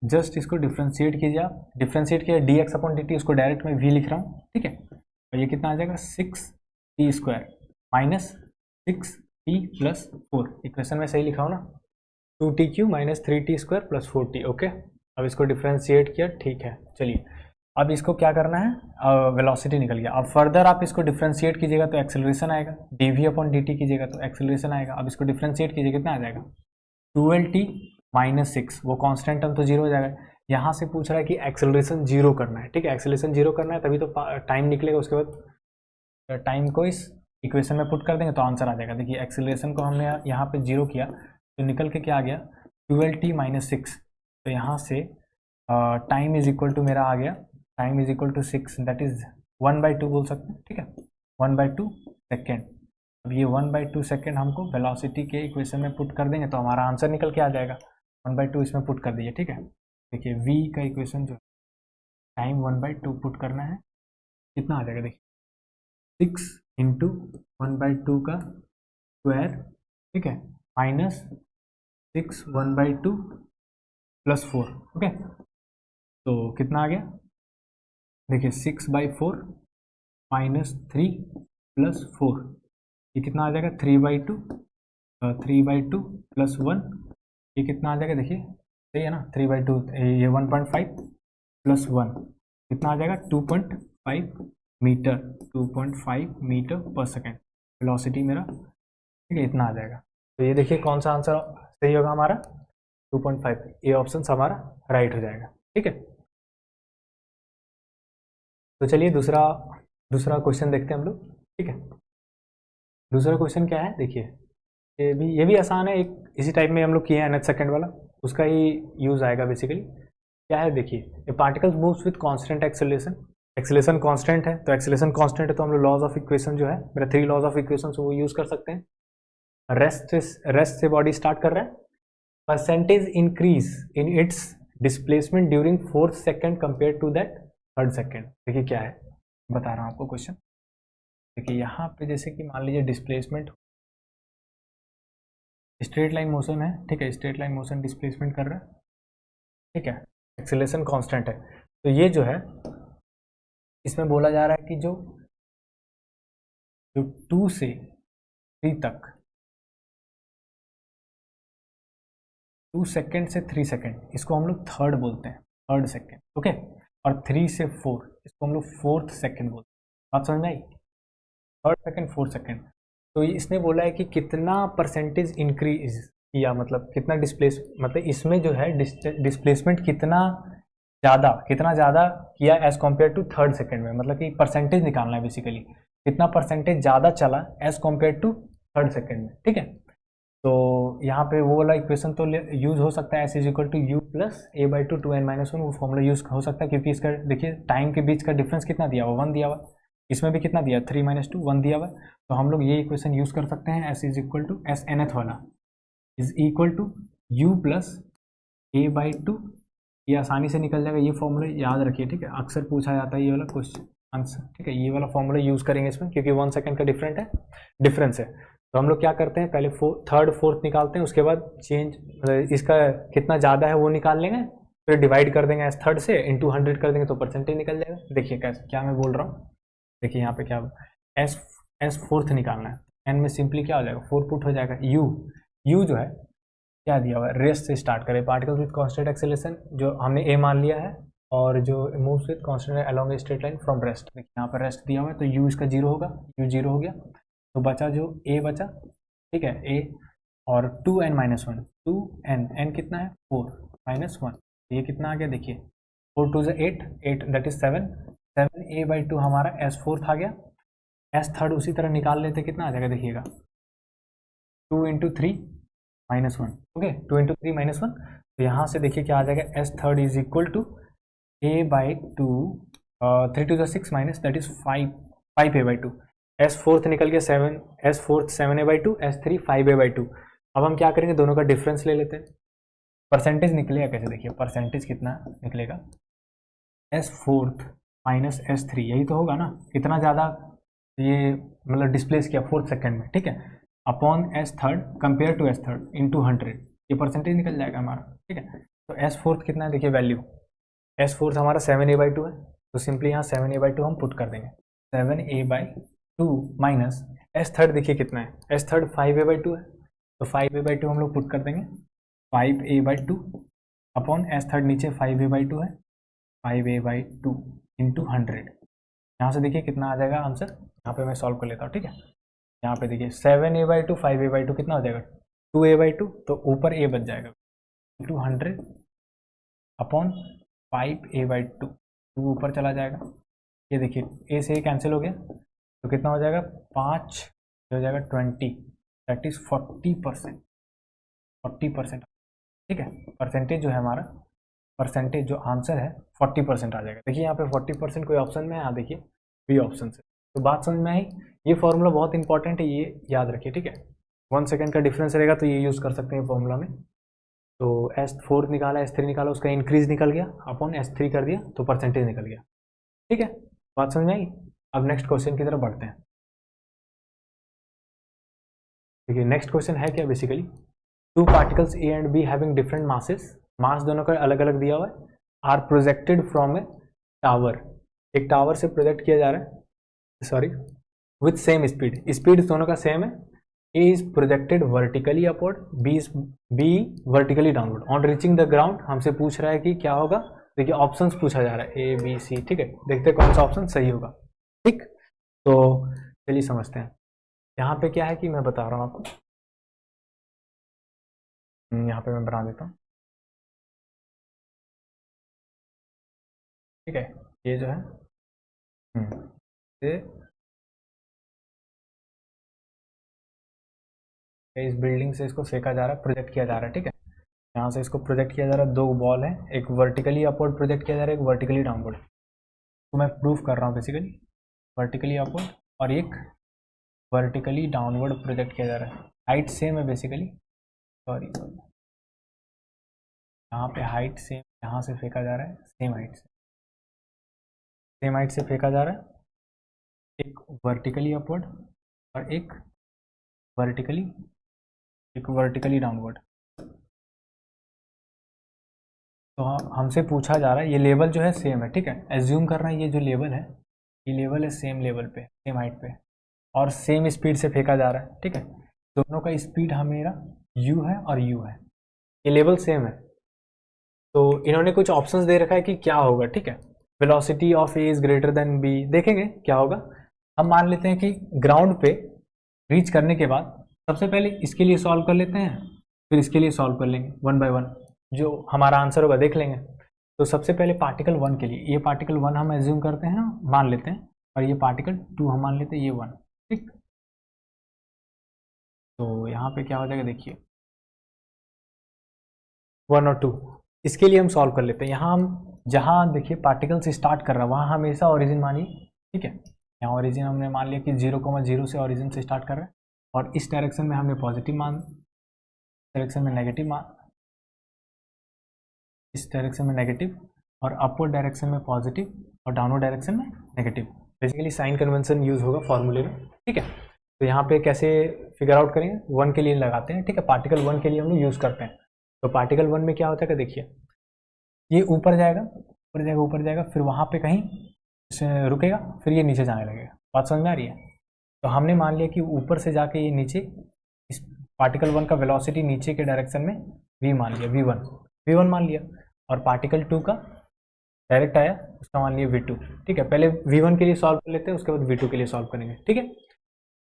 Speaker 1: just इसको डिफ्रेंशिएट कीजिए आप, डिफ्रेंशिएट किया dx अपॉन dt, उसको डायरेक्ट मैं v लिख रहा हूँ। ठीक है, और ये कितना आ जाएगा 6t² minus 6t plus 4, equation में सही लिखा हो ना, 2t³ minus 3t² plus 4t। Okay, अब इसको डिफ्रेंशिएट किया, ठीक है। चलिए अब इसको क्या करना है, वेलोसिटी निकल गया। अब फर्दर आप इसको डिफ्रेंशिएट कीजिएगा तो एक्सेलरेशन आएगा, dv अपॉन dt कीजिएगा तो एक्सेलरेशन आएगा। अब इसको डिफ्रेंशिएट कीजिए, कितना आ जाएगा 12t माइनस 6, वो कांस्टेंट टर्म तो जीरो हो जाएगा। यहाँ से पूछ रहा है कि एक्सेलरेशन जीरो करना है। ठीक है, एक्सेलरेशन जीरो करना है तभी तो टाइम निकलेगा, उसके बाद टाइम को इस इक्वेशन में पुट कर देंगे तो आंसर आ जाएगा। देखिए एक्सेलरेशन को हमने यहाँ पे जीरो किया तो निकल के क्या आ गया 12t माइनस 6, तो यहाँ से टाइम इज इक्वल टू मेरा आ गया, time is equal to 6, that is 1/2 बोल सकते हैं। ठीक है, 1/2 सेकेंड। अब ये 1/2 सेकेंड हमको वेलोसिटी के इक्वेशन में पुट कर देंगे तो हमारा आंसर निकल के आ जाएगा। 1/2 इसमें पुट कर दीजिए। ठीक है, देखिए v का इक्वेशन जो टाइम 1/2 पुट करना है, कितना आ जाएगा देखिए 6 इंटू 1/2 का स्क्वायर, ठीक है, माइनस 6 1/2 प्लस 4। ओके, तो कितना आ गया देखिए 6/4 माइनस 3 प्लस 4, ये कितना आ जाएगा 3/2, 3/2 प्लस 1, ये कितना आ जाएगा देखिए, सही है ना, 3/2, ये 1.5 प्लस 1 कितना आ जाएगा 2.5 मीटर, 2.5 मीटर पर सेकेंड वेलोसिटी मेरा। ठीक है, इतना आ जाएगा। तो ये देखिए कौन सा आंसर सही होगा हमारा 2.5, ये ऑप्शन हमारा राइट हो जाएगा। ठीक है, तो चलिए दूसरा क्वेश्चन देखते हैं हम लोग। ठीक है, दूसरा क्वेश्चन क्या है देखिए, ये भी आसान है, एक इसी टाइप में हम लोग किए हैं nth सेकंड वाला, उसका ही यूज आएगा बेसिकली। क्या है देखिए, ए particle moves with constant acceleration, acceleration constant है, तो एक्सेलरेशन कांस्टेंट है तो हम लोग लॉज ऑफ इक्वेशन जो है मेरा 3 लॉज ऑफ इक्वेशन वो यूज कर सकते हैं। रेस्ट से बॉडी स्टार्ट कर रहा है, percentage increase in its displacement during 4th second compare to that 3rd second. देखिए क्या है, बता रहा हूँ आपको क्वेश्चन। देखिए यहाँ पे जैसे कि मान लीजिए डिस्प्लेसमेंट स्ट्रेट लाइन मोशन है, ठीक है, स्ट्रेट लाइन मोशन डिस्प्लेसमेंट कर रहा है, ठीक है, एक्सेलरेशन कांस्टेंट है। तो ये जो है इसमें बोला जा रहा है कि जो 2 से 3 तक, 2 सेकेंड से 3 सेकेंड, इसको हम लोग 3rd बोलते हैं, 3rd सेकेंड। ओके, और 3 से 4 इसको हम लोग 4th सेकेंड बोलते हैं। बात समझ में आई, 3rd सेकेंड 4th सेकेंड। तो इसने बोला है कि कितना परसेंटेज इंक्रीज किया, मतलब कितना मतलब इसमें जो है डिस्प्लेसमेंट कितना ज़्यादा किया as compare to 3rd second में, मतलब कि परसेंटेज निकालना है बेसिकली, कितना परसेंटेज ज़्यादा चला as compare to 3rd second में। ठीक है, तो यहाँ पे वो वाला इक्वेशन तो यूज हो सकता है, S is equal to U plus a/2 2n-1, वो फॉर्मूला यूज हो सकता है, क्योंकि इसका देखिए टाइम के बीच का डिफरेंस कितना दिया हुआ 1 दिया हुआ, इसमें भी कितना दिया 3 - 2 1 दिया हुआ। तो हम लोग ये इक्वेशन यूज कर सकते हैं, S is equal to S nth वाला is equal to u plus a/2, ये आसानी से निकल जाएगा, ये फॉर्मूला याद रखिए। ठीक है, अक्सर पूछा जाता है ये वाला क्वेश्चन आंसर। ठीक है, ये वाला फॉर्मूला यूज करेंगे इसमें, क्योंकि 1 सेकेंड का डिफरेंस है। तो हम लोग क्या करते हैं, पहले 3rd 4th निकालते हैं, उसके बाद चेंज इसका कितना ज़्यादा है वो निकाल लेंगे, फिर डिवाइड कर देंगे एस 3rd से, इंटू 100 कर देंगे तो परसेंटेज निकल जाएगा। देखिए कैसे, क्या मैं बोल रहा हूँ, देखिए यहाँ पे क्या एस 4th निकालना है, एन में सिंपली क्या हो जाएगा 4 पुट हो जाएगा, यू जो है क्या दिया हुआ है, रेस्ट से स्टार्ट करें, पार्टिकल विद कांस्टेंट एक्सेलरेशन जो हमने ए मान लिया है, और जो moves with constant along a straight line from rest, देखिए यहाँ पर रेस्ट दिया हुआ है तो u इसका 0 होगा, u 0 हो गया, तो बचा जो a बचा, ठीक है, a और 2n-1, 2n कितना है 4 -1, ये कितना आ गया देखिए 4 2 8, 8 दैट इज 7, 7a/2 हमारा s4 आ गया, s3 उसी तरह निकाल लेते कितना आ जाएगा देखिएगा 2 × 3 -1, ओके 2 × 3 -1, तो यहाँ से देखिए क्या आ जाएगा s3 is equal to a/2, 3 2 6 minus that is 5a/2, s4 निकल गया 7, s4 7a/2, s3 5a/2। अब हम क्या करेंगे दोनों का डिफरेंस ले लेते हैं, परसेंटेज निकलेगा कैसे देखिए, परसेंटेज कितना निकलेगा s4 माइनस s3, यही तो होगा ना, कितना ज़्यादा ये मतलब डिस्प्लेस किया 4 सेकेंड में, ठीक है, upon s3 compare to s3 into 100, ये परसेंटेज निकल जाएगा हमारा, ठीक है। तो s4 कितना है देखिए वैल्यू, s4 हमारा 7a/2 है, तो सिंपली यहाँ 7a/2 हम पुट कर देंगे, 7a/2 माइनस s3 देखिए कितना है, s3 5a/2 है, तो 5a/2 हम लोग पुट कर देंगे, 5a/2 अपॉन s3 नीचे 5a/2 है, 5a/2 इंटू 100, यहाँ से देखिए कितना आ जाएगा आंसर, यहाँ पे मैं सॉल्व कर लेता हूँ, ठीक है। यहाँ पे देखिए 7a/2 5a/2 कितना हो जाएगा 2a/2, तो ऊपर a बच जाएगा इंटू 100 अपॉन 5a/2, 2 ऊपर चला जाएगा, ये देखिए a से a कैंसिल हो गया, तो कितना हो जाएगा 5 हो जाएगा 20, दैट इज 40%, 40%, ठीक है। परसेंटेज जो है हमारा, परसेंटेज जो आंसर है 40% आ जाएगा, देखिए यहाँ पे 40% कोई ऑप्शन में है, यहाँ देखिए बी ऑप्शन से, तो बात समझ में आई। ये फॉर्मूला बहुत इंपॉर्टेंट है, ये याद रखिए, ठीक है। 1 सेकेंड का डिफरेंस रहेगा तो ये यूज़ कर सकते हैं फॉर्मूला में। तो s4 निकाला, s3 निकाला, उसका इंक्रीज निकल गया, अपॉन s3 कर दिया तो परसेंटेज निकल गया, ठीक है। बात समझ में आई। अब नेक्स्ट क्वेश्चन की तरफ बढ़ते हैं। देखिए नेक्स्ट क्वेश्चन है क्या, basically 2 particles A and B having different masses, mass दोनों का अलग अलग दिया हुआ है, are projected from a tower, एक टावर से प्रोजेक्ट किया जा रहा है, sorry with same speed, speed दोनों का सेम है, A is projected vertically upward, B vertically downward, on reaching the ground हमसे पूछ रहा है कि क्या होगा, देखिए ऑप्शंस पूछा जा रहा है A B C, ठीक है, देखते हैं कौन सा ऑप्शन सही होगा, ठीक। तो चलिए समझते हैं, यहाँ पे क्या है कि मैं बता रहा हूँ आपको, यहाँ पे मैं बना देता हूँ, ठीक है। ये जो है ये इस बिल्डिंग से इसको फेंका जा रहा है, प्रोजेक्ट किया जा रहा है, ठीक है, यहाँ से इसको प्रोजेक्ट किया जा रहा है, 2 बॉल है, एक वर्टिकली अपवर्ड प्रोजेक्ट किया जा रहा है, एक वर्टिकली डाउनवर्ड, तो मैं प्रूफ कर रहा हूँ बेसिकली, वर्टिकली अपवर्ड और एक वर्टिकली डाउनवर्ड प्रोजेक्ट किया जा रहा है, हाइट सेम है बेसिकली, सॉरी यहाँ पे हाइट सेम, यहाँ से फेंका जा रहा है सेम हाइट से, सेम हाइट से फेंका जा रहा है, एक वर्टिकली अपवर्ड और एक वर्टिकली डाउनवर्ड। तो हमसे पूछा जा रहा है, ये लेवल जो है सेम है, ठीक है, एज्यूम कर रहे हैं ये जो लेवल है, ये लेवल है सेम लेवल पे, सेम हाइट पे, और सेम स्पीड से फेंका जा रहा है, ठीक है, दोनों का स्पीड हमेरा u है और u है, ये लेवल सेम है, तो इन्होंने कुछ ऑप्शंस दे रखा है कि क्या होगा, ठीक है, velocity of A is greater than b, देखेंगे क्या होगा। हम मान लेते हैं कि ग्राउंड पे रीच करने के बाद सबसे पहले इसके लिए सॉल्व कर लेते हैं, फिर इसके लिए सॉल्व कर लेंगे 1 बाय 1, जो हमारा आंसर होगा देख लेंगे। तो सबसे पहले पार्टिकल 1 के लिए, ये पार्टिकल 1 हम एज्यूम करते हैं, मान लेते हैं, और ये पार्टिकल 2 हम मान लेते हैं, ये 1, ठीक। तो यहाँ पे क्या हो जाएगा देखिए 1 और 2, इसके लिए हम सॉल्व कर लेते हैं। यहाँ हम जहाँ देखिए पार्टिकल से स्टार्ट कर रहा है वहाँ हमेशा ओरिजिन मानिए, ठीक है, यहाँ ओरिजिन हमने मान लिया कि 0,0 से ओरिजिन से स्टार्ट कर रहा है, और इस डायरेक्शन में हमने पॉजिटिव मान, डायरेक्शन में नेगेटिव मान, इस डायरेक्शन में नेगेटिव, और अपवर्ड डायरेक्शन में पॉजिटिव, और डाउनवर्ड डायरेक्शन में negative, basically sign convention use होगा फॉर्मूले में, ठीक है। तो यहाँ पे कैसे फिगर आउट करेंगे, 1 के लिए लगाते हैं, ठीक है, पार्टिकल 1 के लिए हम लोग यूज़ करते हैं। तो पार्टिकल 1 में क्या होता है देखिए, ये ऊपर जाएगा, ऊपर जाएगा, ऊपर जाएगा, फिर वहाँ पे कहीं रुकेगा, फिर ये नीचे जाने लगेगा, बात समझ में आ रही है। तो हमने मान लिया कि ऊपर से जाके ये नीचे, इस पार्टिकल 1 का वेलोसिटी नीचे के डायरेक्शन में v मान लिया, v1 मान लिया, और पार्टिकल 2 का डायरेक्ट आया, उसका मान लिया v2, ठीक है। पहले v1 के लिए सॉल्व कर लेते हैं, उसके बाद v2 के लिए सॉल्व करेंगे, ठीक है।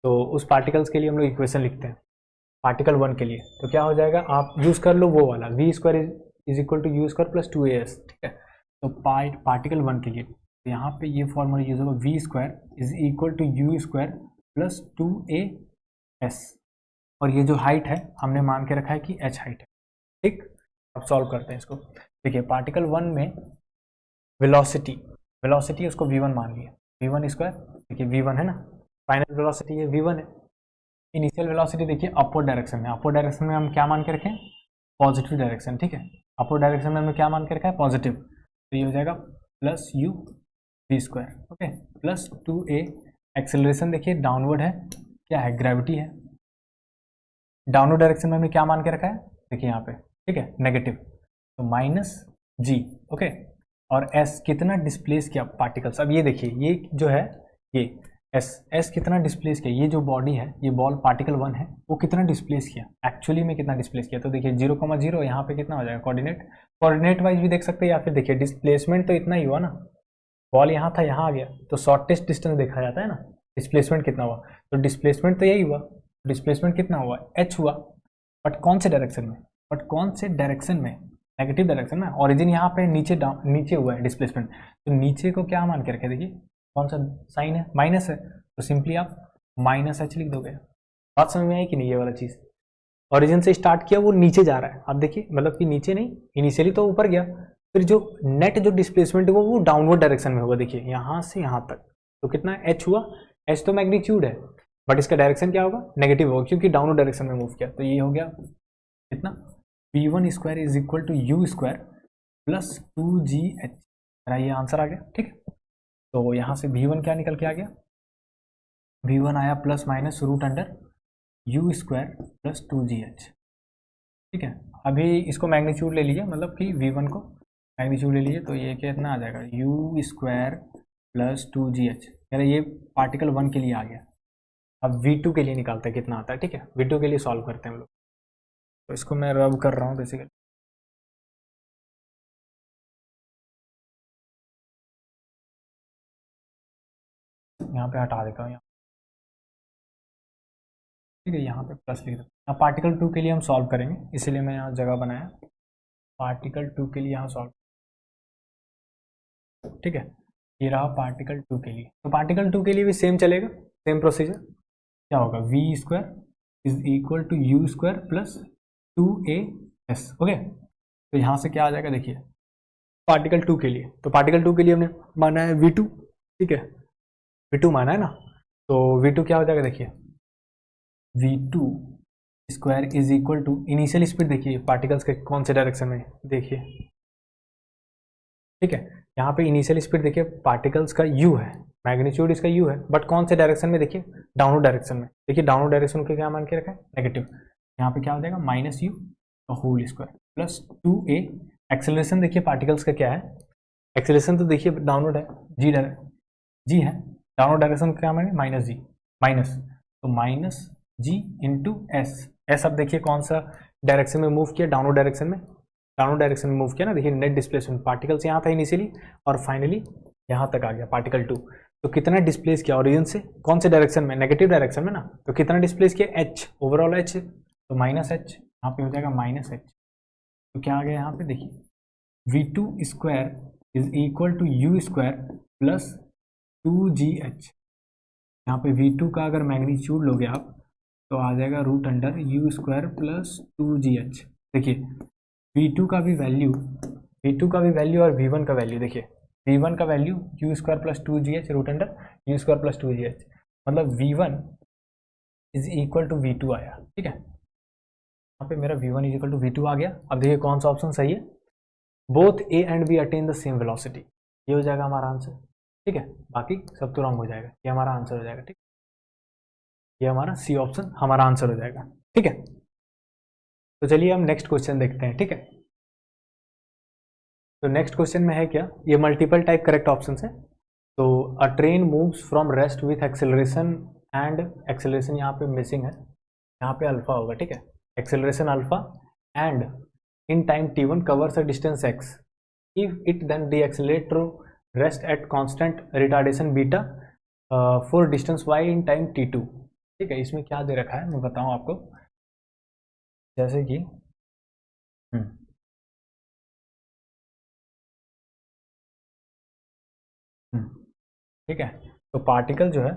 Speaker 1: तो उस पार्टिकल्स के लिए हम लोग इक्वेशन लिखते हैं पार्टिकल 1 के लिए, तो क्या हो जाएगा, आप यूज़ कर लो वो वाला v² is equal to u² plus 2as, ठीक है। तो पार्टिकल 1 के लिए तो यहाँ पे ये फॉर्मूला यूज होगा v² is equal to u² plus 2as, और ये जो हाइट है हमने मान के रखा है कि h हाइट है, ठीक। अब सॉल्व करते हैं इसको। देखिए पार्टिकल 1 में वेलोसिटी उसको v1 मान लिया, v1², देखिए v1 है ना, फाइनल वेलोसिटी है v1 है। इनिशियल वेलोसिटी देखिए अपवर्ड डायरेक्शन में, अपवर्ड डायरेक्शन में हम क्या मान के रखें, पॉजिटिव डायरेक्शन, ठीक है। अपवर्ड डायरेक्शन में हमें क्या मान के रखा है, पॉजिटिव, तो ये हो जाएगा plus u v², okay, plus 2a। Acceleration देखिए डाउनवर्ड है, क्या है, ग्रेविटी है। डाउनवर्ड डायरेक्शन में हमें क्या मान के रखा है, देखिए यहाँ पे, ठीक है, नेगेटिव, तो माइनस g, ओके। और s कितना डिस्प्लेस किया पार्टिकल्स, अब ये देखिए ये जो है ये s कितना डिस्प्लेस किया, ये जो बॉडी है, ये बॉल पार्टिकल 1 है, वो कितना डिस्प्लेस किया, एक्चुअली में कितना डिस्प्लेस किया, तो देखिए 0,0 यहाँ पे कितना हो जाएगा, कोऑर्डिनेट वाइज भी देख सकते हैं, या फिर देखिए डिस्प्लेसमेंट तो इतना ही हुआ ना, बॉल यहाँ था यहाँ आ गया, तो शॉर्टेस्ट डिस्टेंस देखा जाता है ना, डिस्प्लेसमेंट कितना हुआ, तो डिस्प्लेसमेंट तो यही हुआ, डिस्प्लेसमेंट कितना हुआ, h हुआ, बट कौन से डायरेक्शन में, नेगेटिव डायरेक्शन में, ऑरिजिन यहाँ पे नीचे हुआ है डिस्प्लेसमेंट, तो नीचे को क्या मान के रखे, देखिए कौन सा साइन है, माइनस है, तो सिंपली आप -h लिख दोगे। बात समझ में आई कि नहीं, ये वाला चीज़ ऑरिजिन से स्टार्ट किया वो नीचे जा रहा है, आप देखिए, मतलब कि नीचे नहीं, इनिशियली तो ऊपर गया, फिर जो नेट जो डिस्प्लेसमेंट हुआ वो डाउनवर्ड डायरेक्शन में होगा, देखिए यहाँ से यहाँ तक, तो कितना h हुआ, h तो मैग्नीट्यूड है, बट इसका डायरेक्शन क्या होगा, नेगेटिव होगा, क्योंकि डाउनवर्ड डायरेक्शन में मूव किया, तो ये हो गया कितना, v1² is equal to u² plus 2gh, ये आंसर आ गया, ठीक है। तो यहाँ से v1 क्या निकल के आ गया, v1 आया plus minus root under u² plus 2gh, ठीक है। अभी इसको मैग्नीट्यूड ले लीजिए, मतलब कि v1 को मैग्नीट्यूड ले लीजिए, तो ये कितना आ जाएगा, u² प्लस 2gh, यानी ये पार्टिकल 1 के लिए आ गया। अब v2 के लिए निकालते हैं कितना आता है, ठीक है, v2 के लिए सॉल्व करते हैं हम लोग, तो इसको मैं रब कर रहा हूँ बेसिकली, यहाँ पे हटा देता हूँ, यहाँ ठीक है, यहाँ पे प्लस लिख देता हूँ। पार्टिकल 2 के लिए हम सॉल्व करेंगे, इसीलिए मैं यहाँ जगह बनाया, पार्टिकल 2 के लिए यहाँ सॉल्व, ठीक है। ये रहा पार्टिकल 2 के लिए, तो पार्टिकल 2 के लिए भी सेम चलेगा, सेम प्रोसीजर, क्या होगा, v² is equal to u² plus 2as, okay. तो यहाँ से क्या आ जाएगा, देखिए पार्टिकल 2 के लिए, तो पार्टिकल 2 के लिए हमने माना है v2, ठीक है, v2 माना है ना, तो v2 क्या हो जाएगा, देखिए v2² is equal to, initial speed देखिए पार्टिकल्स के कौन से डायरेक्शन में, देखिए, ठीक है, यहाँ पे इनिशियल स्पीड देखिए पार्टिकल्स का u है, मैग्नीट्यूड इसका u है, बट कौन से डायरेक्शन में, देखिए डाउनवर्ड डायरेक्शन में, देखिए डाउनवर्ड डायरेक्शन को क्या मान के रखा है, नेगेटिव, यहाँ पे क्या हो जाएगा, -u² प्लस 2a। एक्सेलरेशन देखिए पार्टिकल्स का क्या है, एक्सेलरेशन तो देखिए डाउनवर्ड है, जी है, डाउनवर्ड डायरेक्शन क्या माने, -g, माइनस, तो -g इंटू s, अब देखिए कौन सा डायरेक्शन में मूव किया, डाउनवर्ड डायरेक्शन में मूव किया ना, देखिए नेट डिस्प्लेसमेंट, पार्टिकल्स यहाँ था इनिशियली और फाइनली यहाँ तक आ गया पार्टिकल 2, तो कितना डिस्प्लेस किया ओरिजिन से, कौन से डायरेक्शन में, नेगेटिव डायरेक्शन में ना, तो कितना डिस्प्लेस किया, h, ओवरऑल h, तो -h, यहाँ पे हो जाएगा -h, तो क्या आ गया यहाँ पे, देखिए v2² is equal to u² plus 2gh, यहाँ पे v2 का अगर मैग्नीट्यूड लोगे आप तो आ जाएगा root under u² plus 2gh, देखिए v2 का भी वैल्यू और v1 का वैल्यू, देखिए v1 का value u² plus 2gh root under u² plus 2gh, मतलब v1 is equal to v2 आया, ठीक है, यहाँ पे मेरा v1 is equal to v2 आ गया। अब देखिए कौन सा ऑप्शन सही है, both a and b attain the same velocity, ये हो जाएगा हमारा आंसर, ठीक है, बाकी सब तो रॉन्ग हो जाएगा, ये हमारा आंसर हो जाएगा, ठीक, ये हमारा सी ऑप्शन हमारा आंसर हो जाएगा, ठीक है। तो चलिए हम नेक्स्ट क्वेश्चन देखते हैं, ठीक है। तो नेक्स्ट क्वेश्चन में है क्या, ये मल्टीपल टाइप करेक्ट ऑप्शन है, तो अ train moves from rest with acceleration and acceleration यहाँ पे मिसिंग है, यहाँ पे अल्फा होगा, ठीक है, acceleration alpha and in time t1 covers a distance x, if it then decelerate to rest at constant retardation beta for distance Y in time t2। ठीक है, इसमें क्या दे रखा है मैं बताऊं आपको, जैसे कि ठीक है, तो पार्टिकल जो है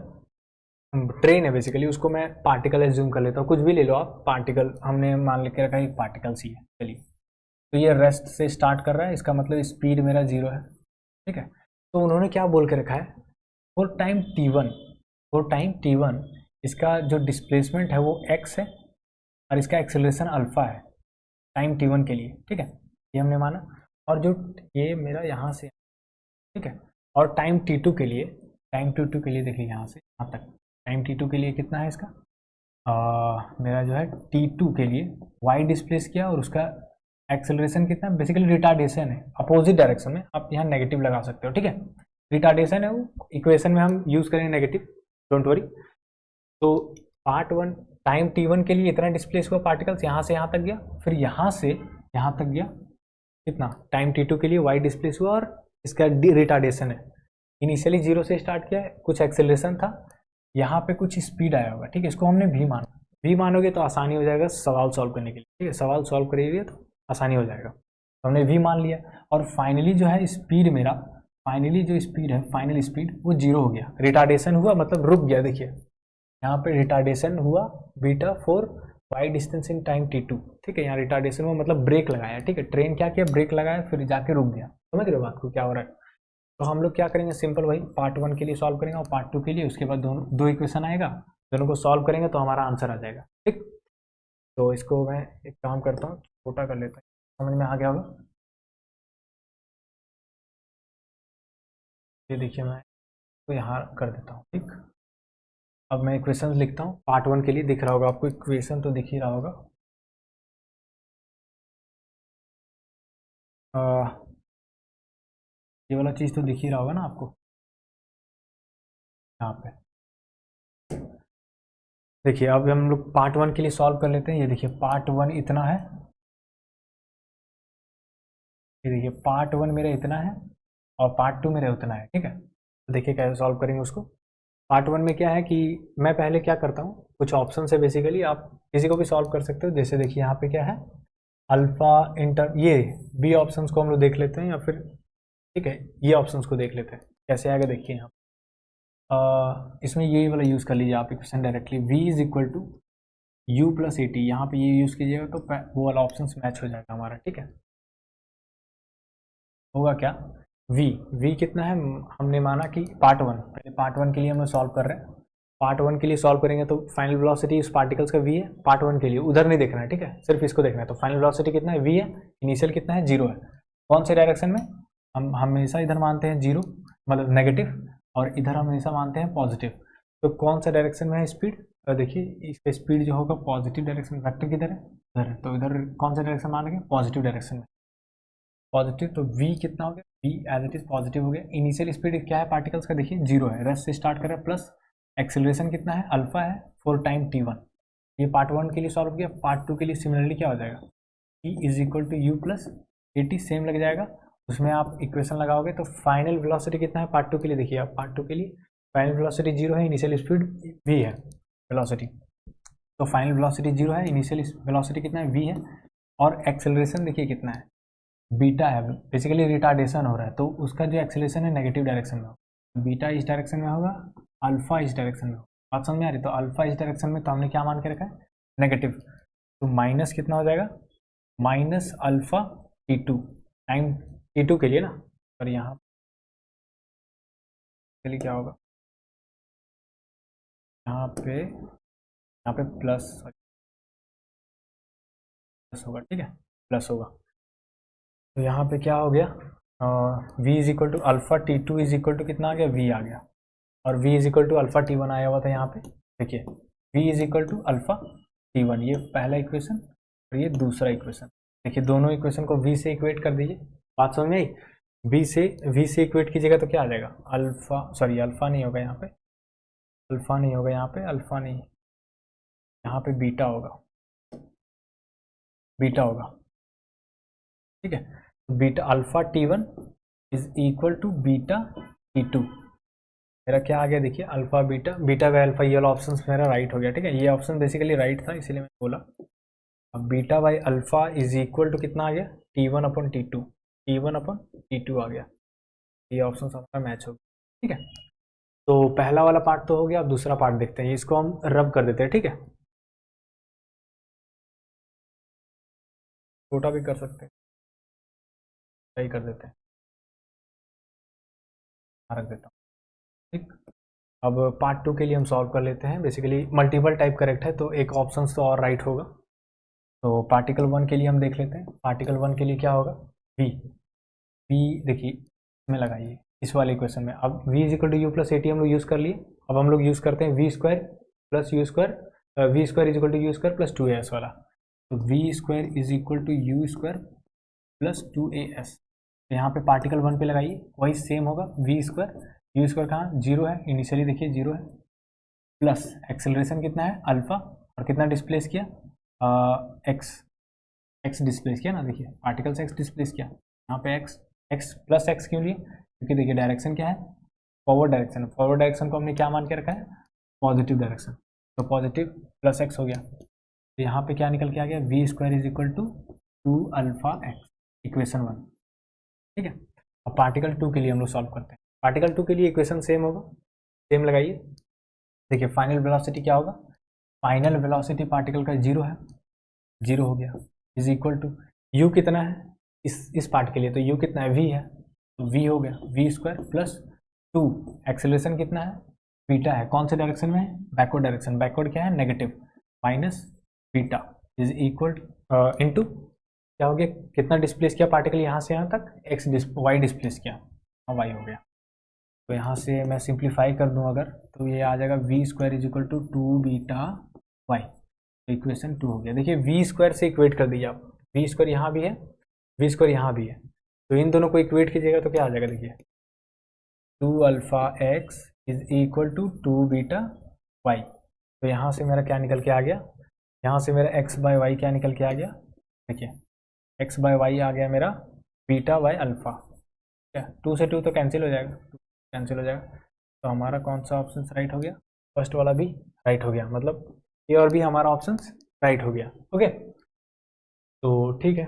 Speaker 1: ट्रेन है बेसिकली, उसको मैं पार्टिकल एज्यूम कर लेता हूँ, कुछ भी ले लो आप, पार्टिकल हमने मान के रखा है एक पार्टिकल सी है। चलिए, तो ये रेस्ट से स्टार्ट कर रहा है, इसका मतलब स्पीड मेरा 0 है। ठीक है, तो उन्होंने क्या बोल के रखा है, फॉर टाइम t1 इसका जो डिस्प्लेसमेंट है वो x है और इसका एक्सेलरेशन अल्फा है टाइम t1 के लिए। ठीक है, ये हमने माना, और जो ये मेरा यहाँ से, ठीक है, और टाइम t2 के लिए, देखिए यहाँ से यहाँ तक टाइम t2 के लिए कितना है इसका, मेरा जो है t2 के लिए y डिस्प्लेस किया और उसका एक्सेलरेशन कितना है, बेसिकली रिटार्डेशन है, अपोजिट डायरेक्शन में, आप यहाँ नेगेटिव लगा सकते हो। ठीक है, रिटार्डेशन है वो, इक्वेशन में हम यूज करेंगे नेगेटिव, डोंट वरी। तो पार्ट 1 टाइम t1 के लिए इतना डिस्प्लेस हुआ पार्टिकल्स, यहाँ से यहाँ तक गया, फिर यहाँ से यहाँ तक गया कितना, टाइम t2 के लिए y डिस्प्लेस हुआ और इसका रिटार्डेशन है, इनिशियली 0 से स्टार्ट किया है, कुछ एक्सेलरेशन था, यहाँ पे कुछ स्पीड आया होगा। ठीक है, इसको हमने v माना, v मानोगे तो आसानी हो जाएगा सवाल सॉल्व करने के लिए। ठीक है, सवाल सॉल्व करिए तो आसानी हो जाएगा, तो हमने v मान लिया, और फाइनली जो है स्पीड मेरा, फाइनली जो स्पीड है, फाइनल स्पीड वो 0 हो गया, रिटार्डेशन हुआ मतलब रुक गया। देखिए यहाँ पे रिटार्डेशन हुआ beta for Y distance in time t2। ठीक है, यहाँ रिटार्डेशन हुआ मतलब ब्रेक लगाया। ठीक है, ट्रेन क्या किया, ब्रेक लगाया, फिर जाके रुक गया। समझ रहे हो बात को क्या हो रहा है। तो हम लोग क्या करेंगे, सिंपल भाई, पार्ट 1 के लिए सॉल्व करेंगे और पार्ट 2 के लिए, उसके बाद दो इक्वेशन आएगा, दोनों को सॉल्व करेंगे तो हमारा आंसर आ जाएगा। ठीक, तो इसको मैं एक काम करता हूँ, छोटा कर लेता हूँ, समझ में आ गया होगा। ये देखिए मैं तो यहाँ कर देता हूँ। ठीक, अब मैं इक्वेशन लिखता हूँ पार्ट 1 के लिए, दिख रहा होगा आपको, इक्वेशन तो दिख ही रहा होगा। ये वाला चीज़ तो दिख ही रहा होगा ना आपको, यहाँ पे देखिए। अब हम लोग पार्ट 1 के लिए सॉल्व कर लेते हैं। ये देखिए पार्ट 1 इतना है, ये देखिए पार्ट 1 मेरा इतना है और पार्ट 2 मेरा उतना है। ठीक है, तो देखिए कैसे सॉल्व करेंगे उसको। पार्ट 1 में क्या है कि मैं पहले क्या करता हूँ, कुछ ऑप्शन है बेसिकली, आप किसी को भी सॉल्व कर सकते हो। जैसे देखिए यहाँ पे क्या है, अल्फा इंटर, ये बी ऑप्शन को हम लोग देख लेते हैं, या फिर ठीक है ये ऑप्शन को देख लेते हैं कैसे आएगा। देखिए यहाँ इसमें ये वाला यूज़ कर लीजिए आप equation directly, v is equal to U plus A T, यहाँ पे ये यूज़ कीजिएगा तो वो वाला ऑप्शन मैच हो जाएगा हमारा। ठीक है, होगा क्या, v कितना है, हमने माना कि पार्ट 1, पहले पार्ट 1 के लिए हम सॉल्व कर रहे हैं। पार्ट 1 के लिए सॉल्व करेंगे तो फाइनल वेलोसिटी इस पार्टिकल्स का v है, पार्ट 1 के लिए उधर नहीं देखना है। ठीक है, सिर्फ इसको देखना है। तो फाइनल वेलोसिटी कितना है, v है, इनिशियल कितना है, 0 है। कौन से डायरेक्शन में, हम हमेशा इधर मानते हैं 0 मतलब नेगेटिव, और इधर हम हमेशा मानते हैं पॉजिटिव। तो कौन सा डायरेक्शन में है स्पीड, तो देखिए इसका स्पीड जो होगा पॉजिटिव डायरेक्शन, वेक्टर किधर है, इधर है, तो इधर कौन सा डायरेक्शन मान रहे, पॉजिटिव डायरेक्शन में, पॉजिटिव। तो v कितना हो गया, v as it is positive हो गया। इनिशियल स्पीड क्या है पार्टिकल्स का, देखिए 0 है, रेस्ट से स्टार्ट कर रहा है, प्लस एक्सेलरेशन कितना है, अल्फा है फॉर टाइम t1। ये पार्ट 1 के लिए सॉल्व किया। पार्ट 2 के लिए सिमिलरली क्या हो जाएगा, e is equal to U plus A T, same लग जाएगा, उसमें आप इक्वेशन लगाओगे तो फाइनल वेलोसिटी कितना है पार्ट 2 के लिए, देखिए आप पार्ट 2 के लिए फाइनल वेलोसिटी 0 है, इनिशियल स्पीड v है वेलोसिटी, तो फाइनल वेलोसिटी 0 है, इनिशियल वेलोसिटी कितना है v है, और एक्सेलरेशन देखिए कितना है, बीटा है, बेसिकली रिटार्डेशन हो रहा है, तो उसका जो एक्सेलरेशन है नेगेटिव डायरेक्शन में होगा, बीटा इस डायरेक्शन में होगा, अल्फा इस डायरेक्शन में होगा। बात समझ में आ रही, तो अल्फा इस डायरेक्शन में, तो हमने क्या मान के रखा है, नेगेटिव, तो माइनस कितना हो जाएगा, minus alpha t2 time t2 के लिए ना, और यहाँ के लिए क्या होगा, यहाँ पे प्लस होगा। ठीक है, प्लस होगा, तो यहाँ पे क्या हो गया, v is equal to alpha t2 is equal to कितना आ गया, v आ गया, और v is equal to alpha t1 आया हुआ था यहाँ पे। देखिए v is equal to alpha t1, ये पहला इक्वेशन और ये दूसरा इक्वेशन। देखिए दोनों इक्वेशन को v से इक्वेट कर दीजिए, बात समझ में आई। v से इक्वेट कीजिएगा तो क्या आ जाएगा, अल्फा, सॉरी अल्फा नहीं होगा यहाँ पे, अल्फा नहीं होगा यहाँ पे, अल्फा नहीं, यहाँ पे बीटा होगा, बीटा होगा। ठीक है, beta alpha T1 is equal to beta T2। मेरा क्या आ गया देखिए, alpha beta, beta by alpha, ये वाला ऑप्शन मेरा राइट हो गया। ठीक है, ये ऑप्शन बेसिकली राइट था इसीलिए मैंने बोला। अब beta by alpha is equal to कितना आ गया, T1 upon T2, T1 upon T2 आ गया। ये ऑप्शन हमारा मैच हो गया। ठीक है, तो पहला वाला पार्ट तो हो गया। अब दूसरा पार्ट देखते हैं, इसको हम रब कर देते हैं। ठीक है, छोटा भी कर सकते हैं, सही कर देते हैं, रख देता हूँ। ठीक, अब पार्ट 2 के लिए हम सॉल्व कर लेते हैं। बेसिकली मल्टीपल टाइप करेक्ट है तो एक ऑप्शन तो और राइट होगा। तो पार्टिकल 1 के लिए हम देख लेते हैं। पार्टिकल 1 के लिए क्या होगा, v, देखिए इसमें लगाइए इस वाले इक्वेशन में। अब v is equal to U plus A T हम लोग यूज़ कर लिए। अब हम लोग यूज़ करते हैं V square plus U square, V square is equal to U square plus 2as वाला। तो V square is equal to U square plus 2as। यहाँ पे पार्टिकल 1 पे लगाइए, वही सेम होगा, वी स्क्वायर, यू स्क्वायर कहाँ 0 है, इनिशियली देखिए 0 है, प्लस एक्सेलरेशन कितना है अल्फा, और कितना डिस्प्लेस किया एक्स डिस्प्लेस किया ना, देखिए पार्टिकल से एक्स डिस्प्लेस किया, यहाँ पे एक्स प्लस एक्स क्यों लिए, क्योंकि देखिए डायरेक्शन क्या है, फॉरवर्ड डायरेक्शन। फॉरवर्ड डायरेक्शन को हमने क्या मान के रखा है, पॉजिटिव डायरेक्शन, तो पॉजिटिव प्लस एक्स हो गया। तो यहाँ पे क्या निकल के आ गया, we square is equal to 2 alpha X, equation 1। ठीक है, अब पार्टिकल 2 के लिए हम लोग सॉल्व करते हैं। पार्टिकल 2 के लिए इक्वेशन सेम होगा, सेम लगाइए। देखिए फाइनल वेलोसिटी क्या होगा, फाइनल वेलोसिटी पार्टिकल का 0 है, 0 हो गया, इज इक्वल टू यू कितना है इस पार्ट के लिए, तो यू कितना है, v है, तो v हो गया वी स्क्वायर प्लस 2, एक्सेलरेशन कितना है, बीटा है, कौन से डायरेक्शन में है, बैकवर्ड डायरेक्शन, बैकवर्ड क्या है negative, minus beta is equal into क्या हो गया, कितना डिस्प्लेस किया पार्टिकल यहाँ से यहाँ तक, वाई डिस्प्लेस किया, वाई हो गया। तो यहाँ से मैं सिंप्लीफाई कर दूँ अगर, तो ये आ जाएगा V square is equal to 2 beta Y, equation 2 हो गया। देखिए वी स्क्वायर से इक्वेट कर दीजिए आप, वी स्क्वायर यहाँ भी है, वी स्क्वायर यहाँ भी है, तो इन दोनों को इक्वेट कीजिएगा तो क्या आ जाएगा, देखिए 2 alpha X is equal to 2 beta Y. तो यहाँ से मेरा क्या निकल के आ गया, यहाँ से मेरा एक्स बाय वाई क्या निकल के आ गया, देखिए एक्स बाय वाई आ गया मेरा बीटा बाय अल्फा। क्या 2 से 2 तो कैंसिल हो जाएगा, कैंसिल हो जाएगा, तो हमारा कौन सा ऑप्शन राइट हो गया, फर्स्ट वाला भी राइट हो गया, मतलब ए और बी हमारा ऑप्शन राइट हो गया। ओके, तो ठीक है,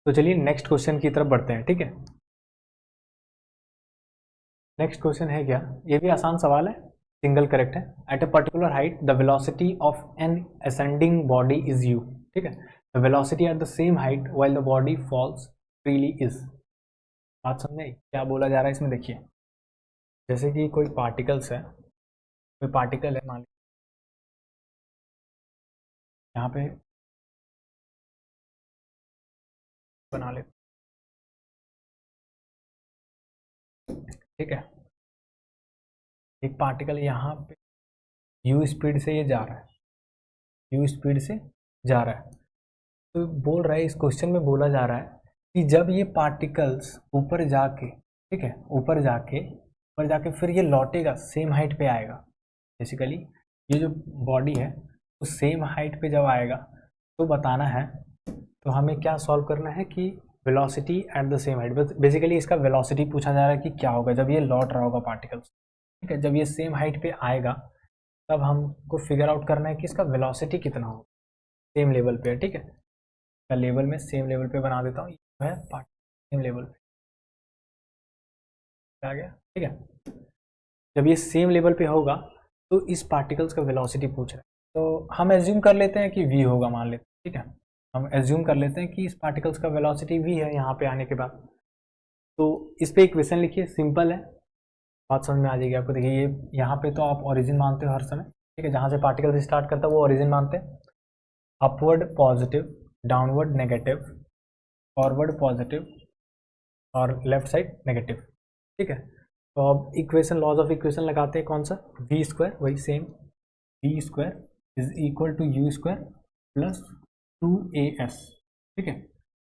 Speaker 1: तो चलिए नेक्स्ट क्वेश्चन की तरफ बढ़ते हैं। ठीक है, नेक्स्ट क्वेश्चन है क्या, ये भी आसान सवाल है, सिंगल करेक्ट है। At a particular height the velocity of N ascending body is you. ठीक है, the velocity at the same height while the body falls freely is. बात समझे क्या बोला जा रहा है इसमें, देखिए जैसे कि कोई पार्टिकल्स है, कोई पार्टिकल है, मान लीजिए यहाँ पे बना ले, ठीक है, एक पार्टिकल यहाँ पे यू स्पीड से ये जा रहा है, यू स्पीड से जा रहा है, तो बोल रहा है, इस क्वेश्चन में बोला जा रहा है कि जब ये पार्टिकल्स ऊपर जाके, ठीक है, ऊपर जाके फिर ये लौटेगा, सेम हाइट पे आएगा। बेसिकली ये जो बॉडी है वो सेम हाइट पे जब आएगा तो बताना है, तो हमें क्या सॉल्व करना है कि velocity at the same height, basically इसका वेलोसिटी पूछा जा रहा है कि क्या होगा जब ये लौट रहा होगा पार्टिकल्स। ठीक है, जब ये सेम हाइट पे आएगा तब हमको फिगर आउट करना है कि इसका वेलोसिटी कितना होगा, सेम लेवल पे है। ठीक है, मैं लेवल में सेम लेवल पे बना देता हूँ, है पार्ट सेम लेवल पे आ गया। ठीक है, जब ये सेम लेवल पे होगा तो इस पार्टिकल्स का वेलोसिटी पूछ रहा है, तो हम एज्यूम कर लेते हैं कि v होगा, मान लेते हैं। ठीक है, हम एज्यूम कर लेते हैं कि इस पार्टिकल्स का वेलोसिटी v है यहाँ पे आने के बाद। तो इस पे इक्वेशन लिखिए, सिंपल है, बात समझ में आ जाएगी आपको। देखिए ये यहाँ पे तो आप ओरिजिन मानते हो हर समय, ठीक है, जहाँ से पार्टिकल स्टार्ट करता है वो ओरिजिन मानते हैं, upward positive, downward negative, forward positive और लेफ्ट साइड नेगेटिव। ठीक है, तो अब इक्वेशन, लॉज ऑफ इक्वेशन लगाते हैं, कौन सा, वी स्क्वायर, वही same, V square is equal to U square plus 2as। ठीक है,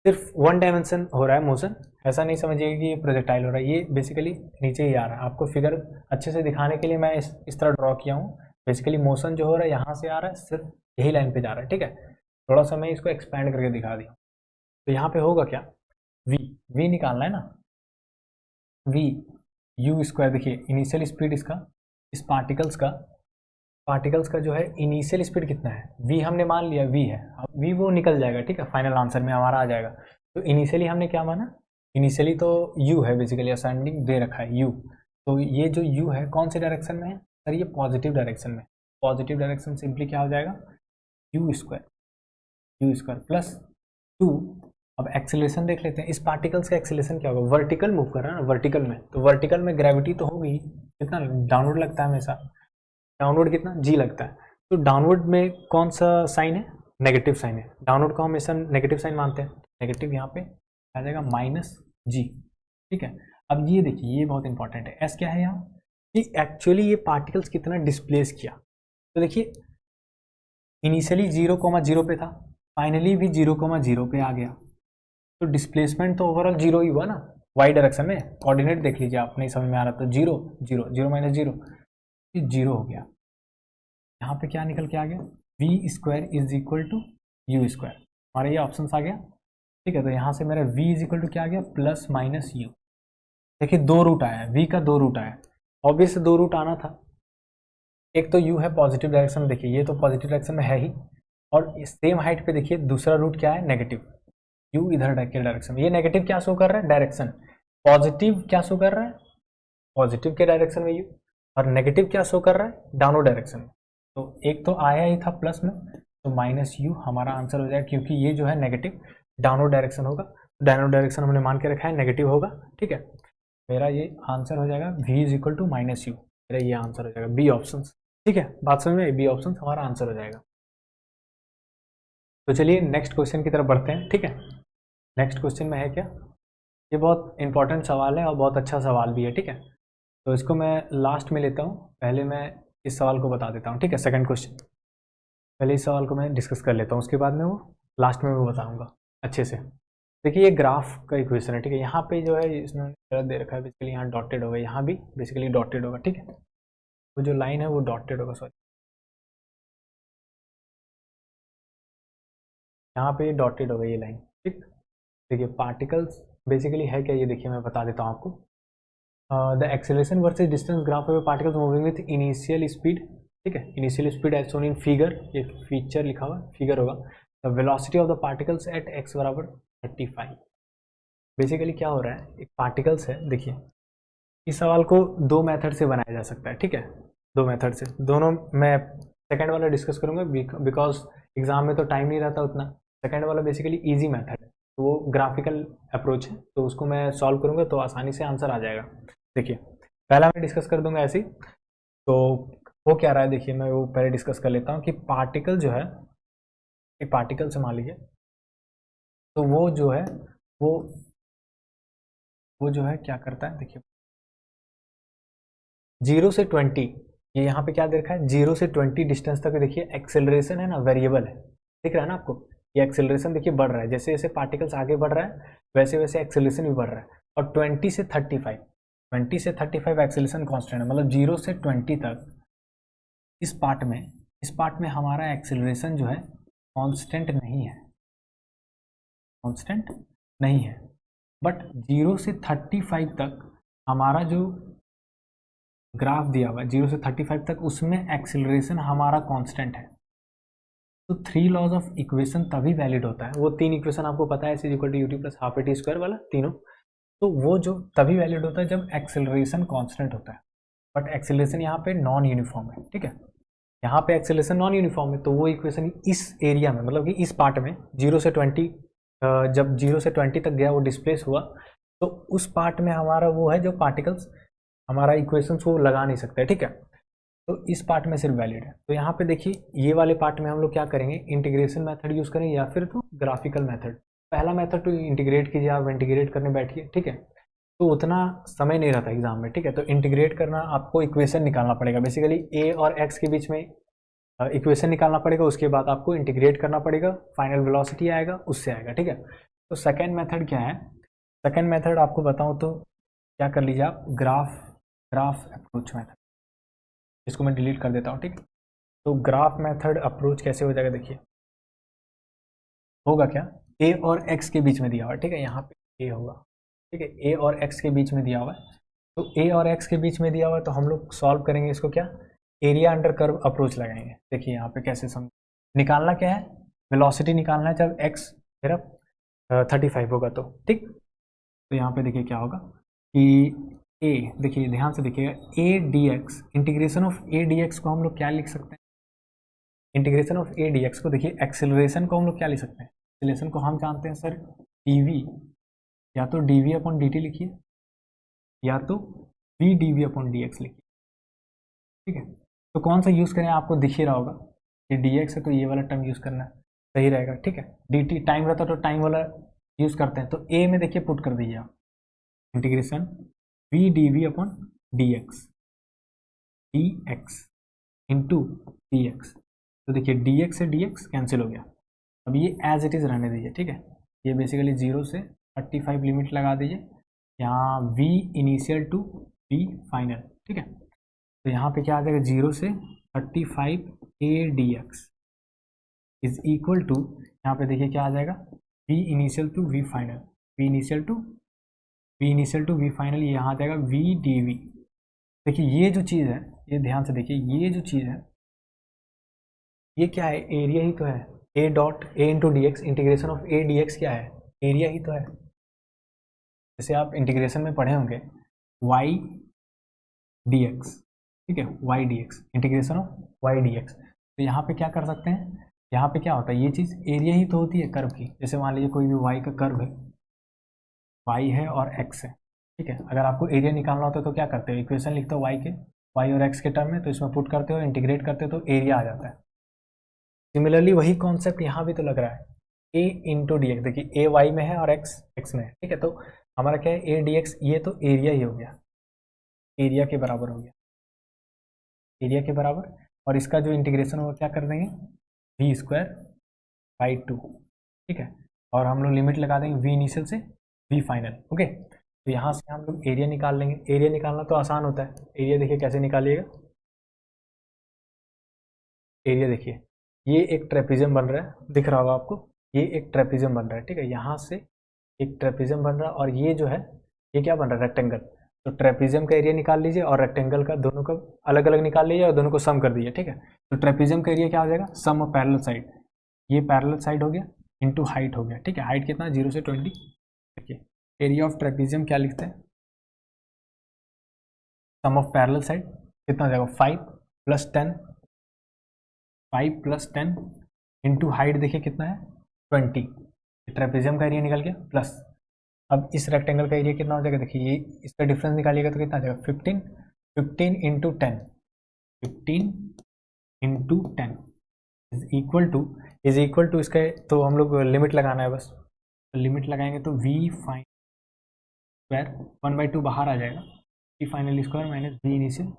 Speaker 1: सिर्फ वन डायमेंशन हो रहा है मोशन, ऐसा नहीं समझिएगा कि ये प्रोजेक्टाइल हो रहा है, ये बेसिकली नीचे ही आ रहा है। आपको फिगर अच्छे से दिखाने के लिए मैं इस तरह ड्रॉ किया हूँ। बेसिकली मोशन जो हो रहा है यहाँ से आ रहा है, सिर्फ यही लाइन पे जा रहा है। ठीक है, थोड़ा सा मैं इसको एक्सपैंड करके दिखा दिया। तो यहाँ पे होगा क्या, v निकालना है ना, v u स्क्वायर। देखिए इनिशियल स्पीड इसका, इस पार्टिकल्स का जो है इनिशियल स्पीड कितना है, v हमने मान लिया v है, अब v वो निकल जाएगा, ठीक है, फाइनल आंसर में हमारा आ जाएगा। तो इनिशियली हमने क्या माना, इनिशियली तो u है, बेसिकली असेंडिंग दे रखा है u, तो ये जो u है कौन से डायरेक्शन में है सर, ये पॉजिटिव डायरेक्शन में। पॉजिटिव डायरेक्शन सिंपली क्या हो जाएगा, यू स्क्वायर प्लस 2। अब एक्सेलरेशन देख लेते हैं, इस पार्टिकल्स का एक्सेलरेशन क्या होगा, वर्टिकल मूव कर रहा है ना, वर्टिकल में, तो वर्टिकल में ग्रेविटी तो होगी, कितना डाउनवर्ड लगता है हमेशा, डाउनवर्ड कितना g लगता है। तो डाउनवर्ड में कौन सा साइन है, नेगेटिव साइन है, डाउनवर्ड को हमेशा नेगेटिव साइन मानते हैं, नेगेटिव यहाँ पे आ जाएगा -g, ठीक है। अब ये देखिए ये बहुत इंपॉर्टेंट है, s क्या है यहाँ, कि एक्चुअली ये पार्टिकल्स कितना डिस्प्लेस किया। तो देखिए इनिशियली 0,0 पे था, फाइनली भी 0,0 पे आ गया, तो डिस्प्लेसमेंट तो ओवरऑल 0 ही हुआ ना, वाई डायरेक्शन में। कोऑर्डिनेट देख लीजिए आप, नहीं समझ में आ रहा तो 0 0 0 माइनस 0, 0 हो गया। यहाँ पे क्या निकल के आ गया, v square is equal to U square, हमारा ये ऑप्शन आ गया, ठीक है। तो यहाँ से मेरा v इज इक्वल टू क्या आ गया, प्लस माइनस यू। देखिए दो रूट आया है, v का दो रूट आया है, ऑब्वियस दो रूट आना था। एक तो u है पॉजिटिव डायरेक्शन में, देखिए ये तो पॉजिटिव डायरेक्शन में है ही, और सेम हाइट पे देखिए दूसरा रूट क्या है, नेगेटिव, u इधर के डायरेक्शन में, ये नेगेटिव क्या शो कर रहा है, डायरेक्शन, पॉजिटिव क्या शो कर रहा है, पॉजिटिव के डायरेक्शन में u, और नेगेटिव क्या शो कर रहा है, डाउनवर्ड डायरेक्शन में। तो एक तो आया ही था प्लस में, तो माइनस यू हमारा आंसर हो जाएगा, क्योंकि ये जो है नेगेटिव डाउनवर्ड डायरेक्शन होगा, डाउनवर्ड डायरेक्शन हमने मान के रखा है नेगेटिव होगा, ठीक है। मेरा ये आंसर हो जाएगा v is equal to minus U, मेरा ये आंसर हो जाएगा बी ऑप्शन, ठीक है। बात समझ में, बी ऑप्शन हमारा आंसर हो जाएगा। तो चलिए नेक्स्ट क्वेश्चन की तरफ बढ़ते हैं, ठीक है। नेक्स्ट क्वेश्चन में है क्या, ये बहुत इंपॉर्टेंट सवाल है और बहुत अच्छा सवाल भी है, ठीक है। तो इसको मैं लास्ट में लेता हूँ, पहले मैं इस सवाल को बता देता हूँ, ठीक है। सेकंड क्वेश्चन, पहले इस सवाल को मैं डिस्कस कर लेता हूँ, उसके बाद में वो लास्ट में वो बताऊँगा अच्छे से। देखिए ये ग्राफ का इक्वेशन है, ठीक है। यहाँ पे जो है इसने गलत दे रखा है, बेसिकली यहाँ डॉटेड होगा, यहाँ भी बेसिकली डॉटेड होगा, ठीक है। वो जो लाइन है वो डॉटेड होगा, सॉरी यहाँ पे डॉटेड होगा ये लाइन, ठीक। देखिए पार्टिकल्स बेसिकली है क्या, ये देखिए मैं बता देता हूँ आपको। The acceleration versus distance graph of particles moving with initial speed, ठीक है। Initial speed as shown in figure, ये फीचर लिखा हुआ फिगर होगा। The velocity of the particles at x बराबर 35। बेसिकली क्या हो रहा है, एक पार्टिकल्स है, देखिए इस सवाल को दो मेथड से बनाया जा सकता है, ठीक है। दो मेथड से, दोनों मैं सेकंड वाला डिस्कस करूंगा बिकॉज एग्जाम में तो टाइम नहीं रहता उतना। सेकंड वाला बेसिकली इजी मेथड है, तो वो ग्राफिकल अप्रोच है, तो उसको मैं सॉल्व करूंगा तो आसानी से आंसर आ जाएगा। देखिए पहला मैं डिस्कस कर दूंगा ऐसे ही, तो वो क्या रहा है, देखिए मैं वो पहले डिस्कस कर लेता हूँ कि पार्टिकल जो है, एक पार्टिकल से मान लीजिए, तो वो जो है वो जो है क्या करता है, देखिए 0 से 20, ये यहाँ पे क्या दे रखा है, 0 से 20 डिस्टेंस तक देखिए एक्सेलरेशन है ना, वेरिएबल है, दिख रहा है ना आपको, ये एक्सेलरेशन देखिए बढ़ रहा है, जैसे जैसे पार्टिकल्स आगे बढ़ रहा है वैसे वैसे एक्सेलरेशन भी बढ़ रहा है। और 20 से 35 एक्सेलरेशन कांस्टेंट है, मतलब 0 से 20 तक इस पार्ट में हमारा एक्सेलरेशन जो है कांस्टेंट नहीं है, बट 0 से 35 तक हमारा जो ग्राफ दिया हुआ है 0 से 35 तक, उसमें एक्सेलरेशन हमारा कांस्टेंट है। तो 3 लॉज ऑफ इक्वेशन तभी वैलिड होता है, वो तीन इक्वेशन आपको पता है, S is equal to U T plus half A T square वाला तीनों, तो वो जो तभी वैलिड होता है जब एक्सेलरेशन कांस्टेंट होता है। बट एक्सेलरेशन यहाँ पे नॉन यूनिफॉर्म है, ठीक है, यहाँ पे एक्सेलरेशन नॉन यूनिफॉर्म है, तो वो इक्वेशन इस एरिया में, मतलब कि इस पार्ट में 0 से 20, जब 0 से 20 तक गया वो डिस्प्लेस हुआ, तो उस पार्ट में हमारा वो है जो पार्टिकल्स हमारा इक्वेशंस वो लगा नहीं सकते, ठीक है। तो इस पार्ट में सिर्फ वैलिड है। तो यहाँ पे देखिए ये वाले पार्ट में हम लोग क्या करेंगे, इंटीग्रेशन मेथड यूज़ करेंगे या फिर तो ग्राफिकल मेथड। पहला मेथड तो इंटीग्रेट कीजिए, आप इंटीग्रेट करने बैठिए, ठीक है, तो उतना समय नहीं रहता एग्जाम में, ठीक है। तो इंटीग्रेट करना, आपको इक्वेशन निकालना पड़ेगा, बेसिकली ए और एक्स के बीच में इक्वेशन निकालना पड़ेगा, उसके बाद आपको इंटीग्रेट करना पड़ेगा, फाइनल वेलोसिटी आएगा, उससे आएगा, ठीक है। तो सेकेंड मेथड क्या है, सेकेंड मेथड आपको बताऊँ तो क्या कर लीजिए आप, ग्राफ अप्रोच मेथड, इसको मैं डिलीट कर देता हूँ, ठीक है। तो ग्राफ मेथड अप्रोच कैसे हो जाएगा, देखिए होगा क्या, ए और एक्स के बीच में दिया हुआ है, ठीक है, यहाँ पे ए होगा, ठीक है, ए और एक्स के बीच में दिया हुआ है। तो ए और एक्स के बीच में दिया हुआ है तो हम लोग सॉल्व करेंगे इसको, क्या एरिया अंडर कर्व अप्रोच लगाएंगे। देखिए यहाँ पे कैसे समझ, निकालना क्या है, वेलोसिटी निकालना है जब एक्स मेरा 35 होगा तो, ठीक। तो यहाँ पे देखिए क्या होगा कि ए, देखिए ध्यान से देखिएगा, A D x, integration of A D x को हम लोग क्या लिख सकते हैं, integration of A D x को, देखिए एक्सेलरेशन को हम लोग क्या लिख सकते हैं, एक्सेलरेशन को हम जानते हैं सर डी वी, या तो d v upon d t लिखिए, या तो v d v upon d x लिखिए, ठीक है। तो कौन सा यूज़ करें, आपको दिख ही रहा होगा, ये डी एक्स है तो ये वाला टर्म यूज़ करना सही रहेगा, ठीक है। डी टी टाइम रहता तो टाइम वाला यूज़ करते हैं, तो ए में देखिए पुट कर दीजिए आप, integration v d v upon d x into d x. तो देखिए डी एक्स से डी एक्स कैंसिल हो गया, अब ये एज इट इज़ रहने दीजिए, ठीक है। ये बेसिकली 0 से 35 लिमिट लगा दीजिए, यहाँ v initial to v final, ठीक है। तो यहाँ पे क्या आ जाएगा, 0 से 35 a dx is equal to, यहाँ पे देखिए क्या आ जाएगा, v initial to v final, v initial to v final, ये यहाँ आ जाएगा v dv। देखिए ये जो चीज़ है, ये ध्यान से देखिए, ये जो चीज़ है ये क्या है, एरिया ही तो है, a dot a into d x, integration of a dx क्या है, एरिया ही तो है। जैसे आप इंटीग्रेशन में पढ़े होंगे y dx, ठीक है, y dx, integration of y dx। तो यहाँ पे क्या कर सकते हैं, यहाँ पे क्या होता है, ये चीज़ एरिया ही तो होती है कर्व की। जैसे मान लीजिए कोई भी y का कर्व है, y है और x है, ठीक है। अगर आपको एरिया निकालना होता है तो क्या करते हो, इक्वेशन लिखते हो y के, y और x के टर्म में, तो इसमें पुट करते हो, इंटीग्रेट करते हो तो एरिया आ जाता है। सिमिलरली वही कॉन्सेप्ट यहाँ भी तो लग रहा है, a इंटू डी एक्स, देखिए a y में है और x x में है, ठीक है। तो हमारा क्या है, a डी एक्स, ये तो एरिया ही हो गया, एरिया के बराबर हो गया, एरिया के बराबर। और इसका जो इंटीग्रेशन होगा क्या कर देंगे, वी स्क्वायर बाई 2, ठीक है। और हम लोग लिमिट लगा देंगे वी इनिशियल से वी फाइनल, ओके। तो यहाँ से हम लोग एरिया निकाल लेंगे। एरिया निकालना तो आसान होता है, एरिया देखिए कैसे निकालिएगा, एरिया देखिए, ये एक ट्रेपिजम बन रहा है, दिख रहा होगा आपको, ये एक ट्रेपिजम बन रहा है, ठीक है। यहाँ से एक ट्रेपिजम बन रहा है और ये जो है ये क्या बन रहा है, रेक्टेंगल। तो ट्रेपिजम का एरिया निकाल लीजिए और रेक्टेंगल का, दोनों का अलग अलग निकाल लीजिए और दोनों को सम कर दीजिए, ठीक है। तो ट्रेपिजम का एरिया क्या हो जाएगा, सम ऑफ पैरेलल साइड, ये पैरेलल साइड हो गया इंटू हाइट हो गया, ठीक है। हाइट कितना, 0 से 20, देखिए एरिया ऑफ ट्रेपिजम क्या लिखते हैं, सम ऑफ पैरेलल साइड कितना हो जाएगा, 5 प्लस 10, 5 प्लस 10 इंटू हाइट देखिए कितना है, 20। ट्रेपिजम का एरिया निकल गया प्लस, अब इस रेक्टेंगल का एरिया कितना हो जाएगा, देखिए ये इसका डिफरेंस निकालिएगा तो कितना आ जाएगा, 15, 15 into 10, 15 into 10 is equal to इसका, तो हम लोग लिमिट लगाना है बस, तो लिमिट लगाएंगे तो वी फाइन स्क्वायर 1/2 बाहर आ जाएगा, v final square minus v initial,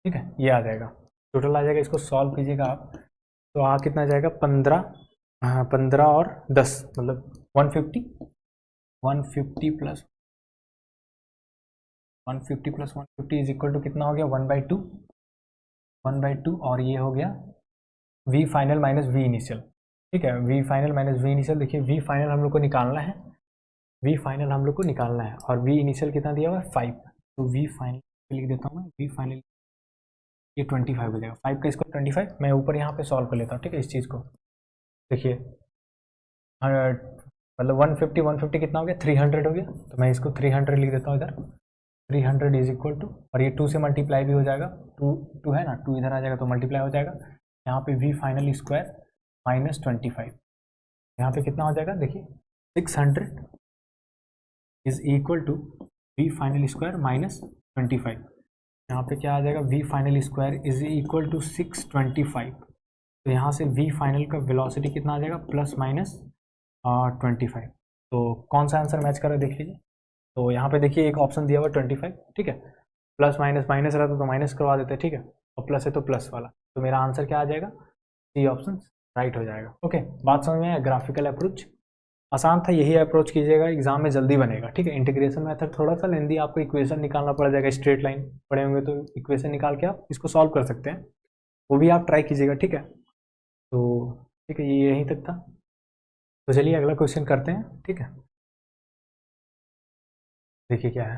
Speaker 1: ठीक है, ये आ जाएगा, टोटल आ जाएगा। इसको सॉल्व कीजिएगा आप तो आ कितना आ जाएगा, 15, हाँ 15 और 10 मतलब 150, 150 प्लस 150 इज इक्वल टू कितना हो गया, 1/2 और ये हो गया v final minus v initial, ठीक है। v final minus v initial, देखिए v फाइनल हम लोग को निकालना है, v फाइनल हम लोग को निकालना है और v इनिशियल कितना दिया हुआ है, 5। तो v फाइनल लिख देता हूँ मैं, v फाइनल ये 25 हो जाएगा, 5 का स्क्वायर 25। मैं ऊपर यहाँ पे सॉल्व कर लेता हूँ, ठीक है। इस चीज़ को देखिए, मतलब 150 कितना हो गया, 300 हो गया, तो मैं इसको 300 लिख देता हूँ इधर, 300 इज इक्वल टू, और ये 2 से मल्टीप्लाई भी हो जाएगा, 2 है ना, 2 इधर आ जाएगा तो मल्टीप्लाई हो जाएगा, यहाँ पे v फाइनल स्क्वायर माइनस 25, यहाँ पे कितना हो जाएगा, देखिए 600 is equal to v final square minus 25, यहाँ पे क्या आ जाएगा, v final square is equal to 625। तो यहाँ से v फाइनल का वेलोसिटी कितना आ जाएगा, प्लस माइनस 25। तो कौन सा आंसर मैच कर रहा है देख लीजिए। तो यहाँ पे देखिए एक ऑप्शन दिया हुआ 25, ठीक है, प्लस माइनस माइनस रहता तो माइनस करवा देते, ठीक है, और प्लस है तो प्लस वाला। तो मेरा आंसर क्या आ जाएगा, सी ऑप्शन राइट हो जाएगा। ओके, बात समझ में आया। ग्राफिकल अप्रोच आसान था, यही अप्रोच कीजिएगा, एग्जाम में जल्दी बनेगा, ठीक है। इंटीग्रेशन मेथड थोड़ा सा लेंदी, आपको इक्वेशन निकालना पड़ जाएगा, स्ट्रेट लाइन पढ़े होंगे तो इक्वेशन निकाल के आप इसको सॉल्व कर सकते हैं, वो भी आप ट्राई कीजिएगा, ठीक है। तो ठीक है, ये यहीं तक था। तो चलिए अगला क्वेश्चन करते हैं, ठीक है। देखिए क्या है,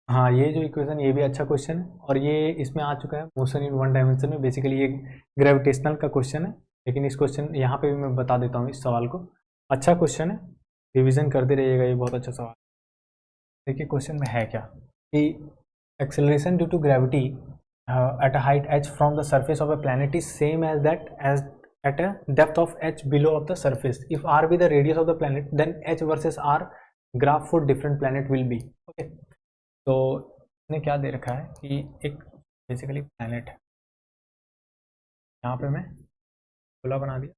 Speaker 1: हाँ ये जो इक्वेशन ये भी अच्छा क्वेश्चन है और ये इसमें आ चुका है मोशन इन वन डायमेंशन में। बेसिकली ये ग्रेविटेशनल का क्वेश्चन है, लेकिन इस क्वेश्चन यहाँ पे भी मैं बता देता हूँ इस सवाल को। अच्छा क्वेश्चन है, रिविजन करते रहिएगा, ये बहुत अच्छा सवाल। देखिए क्वेश्चन में है क्या कि acceleration due to gravity at a height h from the surface of a planet is same as that as at a depth of h below of the surface. If r be the radius of the planet, then h versus r graph for different planet will be. Okay. तो इसने क्या दे रखा है कि एक basically planet है, यहाँ पे मैं गोला बना दिया,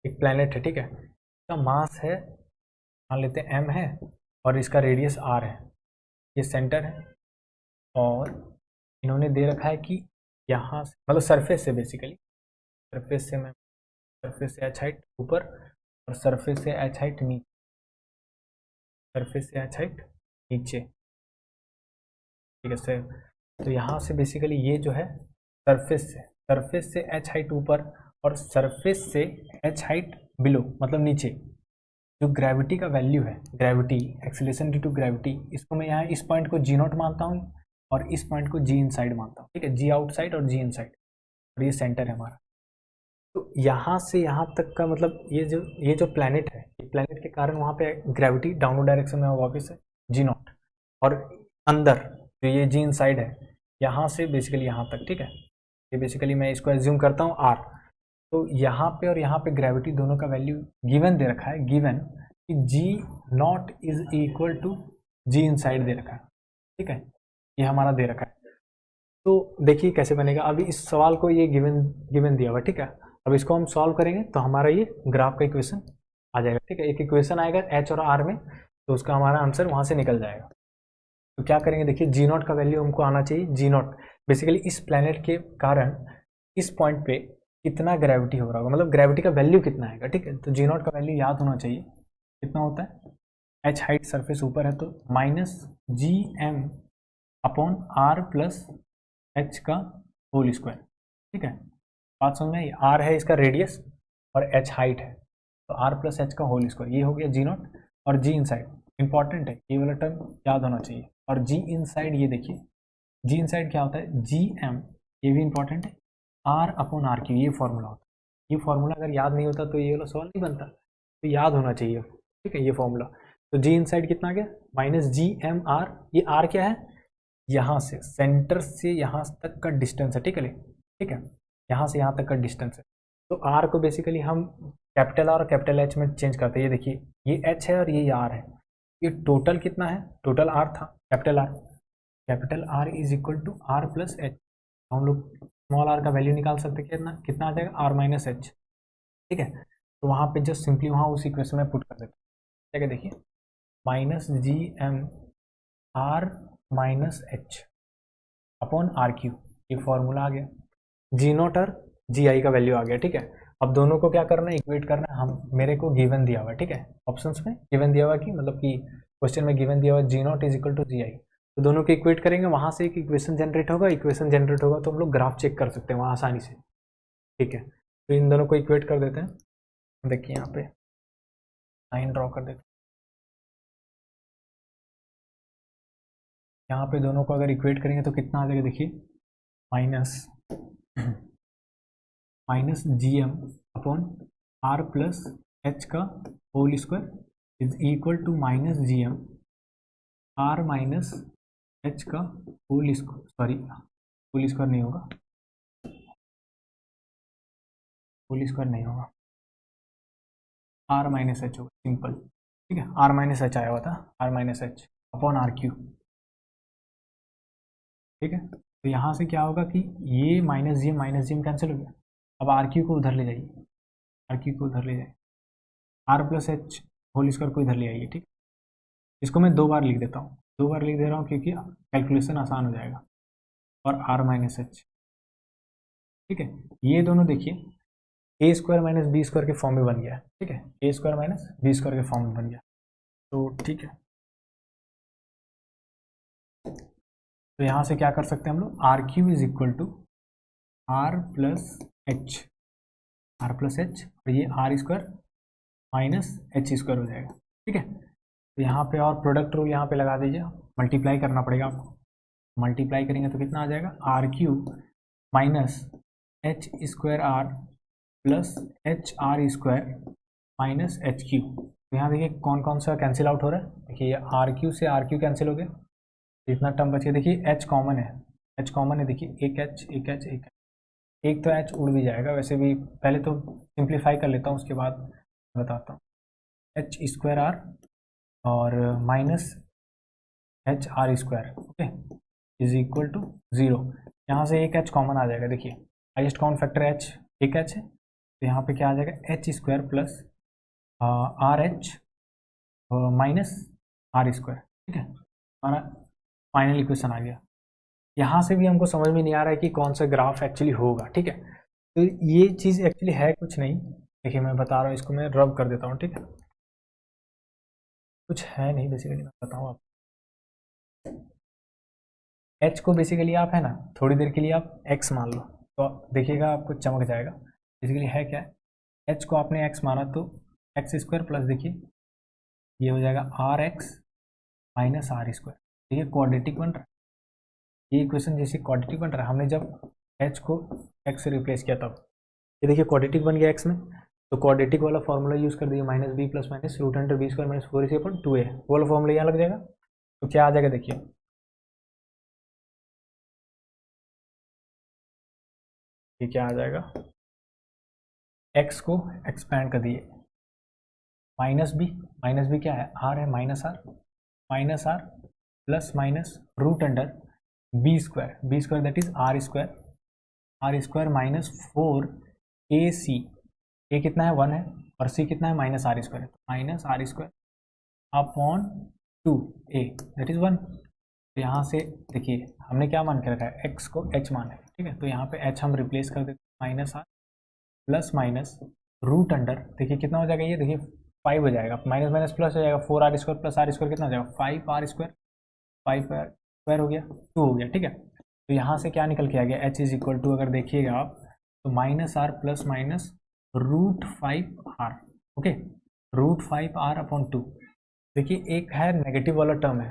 Speaker 1: एक प्लैनेट है, ठीक है। इसका मास है, मान लेते हैं m है, और इसका रेडियस r है, ये सेंटर है, और इन्होंने दे रखा है कि यहाँ से मतलब सरफेस से, बेसिकली सरफेस से मैं सरफेस से एच हाइट ऊपर और सरफेस से एच हाइट नीचे, सरफेस से एच हाइट नीचे, ठीक है सर। तो यहाँ से बेसिकली ये जो है सरफेस से एच हाइट ऊपर और सरफेस से एच हाइट बिलो मतलब नीचे, जो ग्रेविटी का वैल्यू है, gravity acceleration due to gravity, इसको मैं यहाँ इस पॉइंट को जी नॉट मानता हूँ और इस पॉइंट को जी इनसाइड मानता हूँ, ठीक है। जी आउटसाइड और जी इनसाइड, और ये सेंटर है हमारा। तो यहाँ से यहाँ तक का मतलब ये जो प्लैनेट है, प्लैनेट के कारण वहाँ पे ग्रेविटी डाउनवर्ड डायरेक्शन में वापस है जी नॉट, और अंदर जो ये जी इनसाइड है यहाँ से बेसिकली यहाँ तक, ठीक है। ये बेसिकली मैं इसको एज्यूम करता हूँ आर। तो यहाँ पे और यहाँ पे ग्रेविटी दोनों का वैल्यू गिवन दे रखा है, गिवन कि G not is equal to G inside दे रखा है, ठीक है, ये हमारा दे रखा है। तो देखिए कैसे बनेगा, अभी इस सवाल को ये गिवन दिया हुआ, ठीक है। अब इसको हम सॉल्व करेंगे तो हमारा ये ग्राफ का इक्वेशन आ जाएगा, ठीक है। एक इक्वेशन आएगा एच और आर में, तो उसका हमारा आंसर वहाँ से निकल जाएगा। तो क्या करेंगे, देखिए जी नॉट का वैल्यू हमको आना चाहिए। जी नॉट बेसिकली इस प्लैनेट के कारण इस पॉइंट पे कितना ग्रेविटी हो रहा होगा, मतलब ग्रेविटी का वैल्यू कितना आएगा, ठीक है। तो जी नॉट का वैल्यू याद होना चाहिए, कितना होता है, एच हाइट सरफेस ऊपर है तो minus G M upon are plus H का होल स्क्वायर, ठीक है। बात समझ में आई, आर है इसका रेडियस और एच हाइट है, तो आर प्लस एच का होल स्क्वायर, ये हो गया जी नॉट। और जी इनसाइड इंपॉर्टेंट है, ये वाला टर्म याद होना चाहिए। और जी इनसाइड, ये देखिए जी इनसाइड क्या होता है, जी एम, ये भी इंपॉर्टेंट है, आर अपॉन आर क्यू, ये फॉर्मूला होता है। ये फॉर्मूला अगर याद नहीं होता तो ये वाला सवाल नहीं बनता, तो याद होना चाहिए, ठीक है, ये फॉर्मूला। तो जी इनसाइड कितना आ गया, माइनस जी एम आर, ये आर क्या है, यहाँ से सेंटर से यहाँ तक का डिस्टेंस है, ठीक है, यहाँ से यहाँ तक का डिस्टेंस है। तो आर को बेसिकली हम कैपिटल आर और कैपिटल एच में चेंज करते हैं। ये देखिए ये एच है और ये आर है, ये टोटल कितना है, टोटल आर था, capital r is equal to r plus h. हम लोग स्मॉल आर का वैल्यू निकाल सकते हैं, कितना कितना आ जाएगा, आर माइनस एच, ठीक है। तो वहाँ पे जस्ट सिंपली वहाँ उस इक्वेशन में पुट कर देते हैं, क्या देखिए minus G M R minus H upon are cube, ये फॉर्मूला आ गया। जी नॉट और जी आई का वैल्यू आ गया, ठीक है। अब दोनों को क्या करना है, इक्वेट करना है। हम मेरे को गिवन दिया हुआ है, ठीक है, ऑप्शंस में गिवन दिया हुआ कि मतलब कि क्वेश्चन में गिवन दिया हुआ जी नॉट इज इक्वल टू जी आई, तो दोनों को इक्वेट करेंगे, वहाँ से एक इक्वेशन जनरेट होगा, इक्वेशन जनरेट होगा तो हम लोग ग्राफ चेक कर सकते हैं वहाँ आसानी से, ठीक है। तो इन दोनों को इक्वेट कर देते हैं। देखिए यहाँ पे लाइन ड्रॉ कर देते हैं, यहाँ पे दोनों को अगर इक्वेट करेंगे तो कितना आ जाएगा, देखिए minus G M upon are plus H का whole square is equal to minus G M R minus H का whole square, sorry whole square नहीं होगा, होल स्क्वायर नहीं होगा, आर माइनस एच होगा, सिंपल, ठीक है। आर माइनस एच आया हुआ था, R minus H upon are cube, ठीक है। तो यहाँ से क्या होगा कि ये माइनस जी एम कैंसिल हो गया। अब आर क्यू को उधर ले जाइए, आर क्यू को उधर ले जाइए, r plus h whole square को इधर ले आइए, ठीक। इसको मैं 2 बार लिख देता हूँ, 2 बार लिख दे रहा हूँ क्योंकि कैलकुलेशन आसान हो जाएगा। और आर माइनस एच, ठीक है, ये दोनों देखिए ए स्क्वायर माइनस बी स्क्वायर के फॉर्म में बन गया है, ठीक है, ए स्क्वायर माइनस बी स्क्वायर के फॉर्म में बन गया, तो ठीक है। तो यहाँ से क्या कर सकते हैं हम लोग, r cube is equal to r plus h और ये r square minus h square हो जाएगा, ठीक है। तो यहाँ पे और प्रोडक्ट रूल यहाँ पे लगा दीजिए, मल्टीप्लाई करना पड़ेगा आपको। मल्टीप्लाई करेंगे तो कितना आ जाएगा, r cube minus h square r plus h r square minus h cube. तो यहाँ देखिए कौन कौन सा कैंसिल आउट हो रहा है, देखिए आर क्यू से आर क्यू कैंसिल हो गया, इतना टर्म बच गया। देखिए एच कॉमन है, एच कॉमन है, देखिए एक एच एक एच एक तो एच उड़ भी जाएगा वैसे भी, पहले तो सिंप्लीफाई कर लेता हूँ उसके बाद बताता हूँ। एच स्क्वायर आर और minus h r square, okay, is equal to 0। यहाँ से एक एच कॉमन आ जाएगा, देखिए हाइएस्ट कॉमन फैक्टर एच एक एच है, तो यहाँ पे क्या आ जाएगा, h square plus r h minus r square, ठीक है। हमारा फाइनल इक्वेशन आ गया। यहाँ से भी हमको समझ में नहीं आ रहा है कि कौन सा ग्राफ एक्चुअली होगा, ठीक है। तो ये चीज़ एक्चुअली है कुछ नहीं, देखिए मैं बता रहा हूँ, इसको मैं रब कर देता हूँ, ठीक है। कुछ है नहीं बेसिकली, मैं बताऊँ आप, एच को बेसिकली आप है ना थोड़ी देर के लिए आप एक्स मान लो, तो देखिएगा आपको चमक जाएगा। बेसिकली है क्या, एच को आपने एक्स माना तो एक्स स्क्वायर प्लस देखिए ये हो जाएगा r x minus r square, ठीक है, क्वाड्रेटिक बन रहा है। ये इक्वेशन जैसे क्वाड्रेटिक बन रहा है, हमने जब एच को एक्स से रिप्लेस किया तब ये देखिए क्वाड्रेटिक बन गया एक्स में, तो क्वाड्रेटिक वाला फॉर्मूला यूज़ कर दिया, minus b plus minus root under b square minus 4ac upon 2a, वो वाला फॉर्मूला यहाँ लग जाएगा। तो क्या आ जाएगा देखिए, ये क्या आ जाएगा, एक्स को एक्सपैंड कर दिए, माइनस बी क्या है, आर है, minus r plus minus root under b square that is r square minus 4ac, a कितना है 1 है और सी कितना है minus r square upon 2a that is 1। तो यहाँ से देखिए हमने क्या मान के रखा है, एक्स को एच मान है, ठीक है। तो यहाँ पे एच हम रिप्लेस कर देते हैं minus r plus minus root under, देखिए कितना हो जाएगा, ये देखिए 5 हो जाएगा, माइनस माइनस प्लस हो जाएगा, 4r square plus are square कितना हो जाएगा, 5r स्क्वायर, 5r स्क्वायर हो गया, 2 हो गया, ठीक है। तो यहाँ से क्या निकल के आ गया, एच इज इक्वल टू, अगर देखिएगा आप तो minus r plus minus root 5r, okay, root 5r upon 2। देखिए एक है नेगेटिव वाला टर्म है,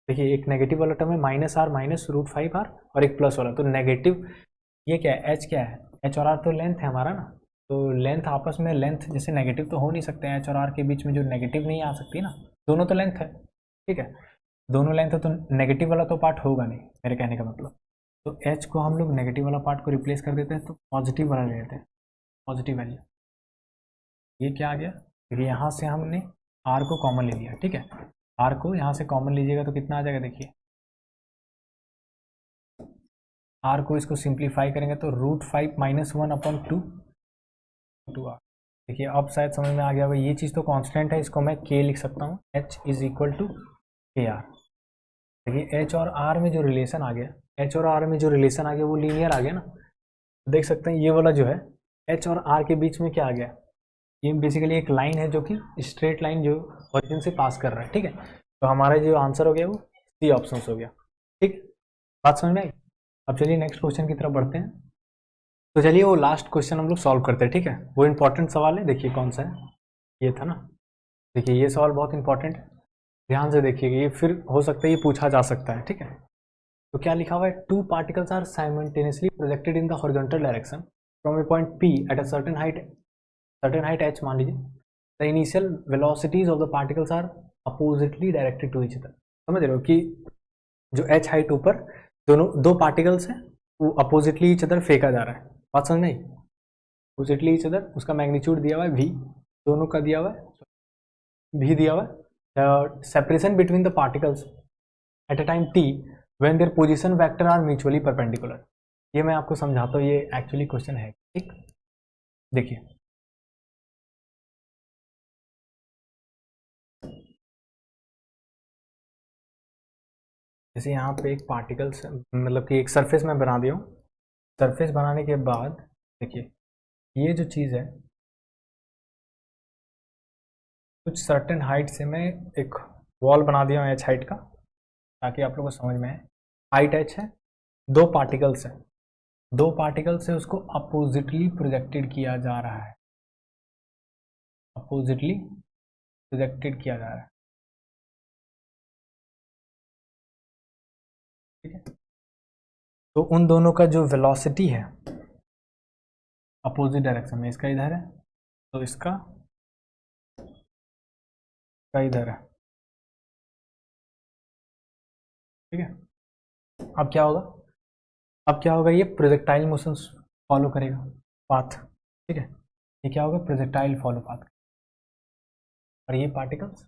Speaker 1: देखिए एक नेगेटिव वाला टर्म है minus are minus root 5r और एक प्लस वाला, तो नेगेटिव ये क्या है, एच क्या है, एच और आर तो लेंथ है हमारा ना, तो लेंथ आपस में, लेंथ जैसे नेगेटिव तो हो नहीं सकते हैं, एच और आर के बीच में जो नेगेटिव नहीं आ सकती ना, दोनों तो लेंथ है, ठीक है, दोनों लेंथ है, तो नेगेटिव वाला तो पार्ट होगा नहीं, मेरे कहने का मतलब। तो एच को हम लोग नेगेटिव वाला पार्ट को रिप्लेस कर देते हैं, तो पॉजिटिव वाला ले लेते हैं, पॉजिटिव वैल्यू। ये क्या आ गया, देखिए यहाँ से हमने आर को कॉमन ले लिया, ठीक है, आर को यहाँ से कॉमन लीजिएगा तो कितना आ जाएगा, देखिए आर को इसको सिंप्लीफाई करेंगे तो रूट 5 माइनस 1 अपॉन 2 आर। देखिए अब शायद समझ में आ गया होगा, ये चीज़ तो कांस्टेंट है, इसको मैं के लिख सकता हूँ, एच इज इक्वल टू के आर। देखिए एच और आर में जो रिलेशन आ गया, एच और आर में जो रिलेशन आ गया वो लीनियर आ गया ना, देख सकते हैं ये वाला जो है एच और आर के बीच में क्या आ गया, ये बेसिकली एक लाइन है जो कि स्ट्रेट लाइन जो ओरिजिन से पास कर रहा है, ठीक है। तो हमारा जो आंसर हो गया वो सी ऑप्शन हो गया, ठीक, बात समझ में आई। अब चलिए नेक्स्ट क्वेश्चन की तरफ बढ़ते हैं। तो चलिए वो लास्ट क्वेश्चन हम लोग सॉल्व करते हैं, ठीक है, वो इंपॉर्टेंट सवाल है, देखिए कौन सा है, ये था ना, देखिए ये सवाल बहुत इंपॉर्टेंट है, ध्यान से देखिएगा, ये फिर हो सकता है ये पूछा जा सकता है, ठीक है। तो क्या लिखा हुआ है, 2 particles are simultaneously projected in the horizontal direction from a point P at a certain height h मान लीजिए, the initial velocities of the particles are oppositely directed to each other. समझ रहे हो कि जो h हाइट ऊपर दोनों दो पार्टिकल्स हैं वो अपोजिटली ईच अदर फेंका जा रहा है, बात समझ नहीं, अपोजिटली ईच अदर, उसका मैग्नीट्यूड दिया हुआ है v, दोनों का दिया हुआ है v दिया हुआ है, separation between the particles at a time t when their position vector are mutually perpendicular. ये मैं आपको समझाता हूँ, ये एक्चुअली क्वेश्चन है, ठीक, देखिए जैसे यहाँ पे एक पार्टिकल्स मतलब कि एक सरफेस मैं बना दिया हूँ, सरफेस बनाने के बाद देखिए ये जो चीज़ है कुछ सर्टेन हाइट से मैं एक वॉल बना दिया हूँ h हाइट का, ताकि आप लोगों को समझ में आए, हाइट h है, दो पार्टिकल्स हैं, दो पार्टिकल से उसको अपोजिटली प्रोजेक्टेड किया जा रहा है, अपोजिटली प्रोजेक्टेड किया जा रहा है, ठीक है। तो उन दोनों का जो वेलोसिटी है अपोजिट डायरेक्शन में, इसका इधर है तो इसका इधर है, ठीक है। अब क्या होगा, ये प्रोजेक्टाइल मोशन फॉलो करेगा पाथ, ठीक है। ये क्या होगा, प्रोजेक्टाइल फॉलो पाथ, और ये पार्टिकल्स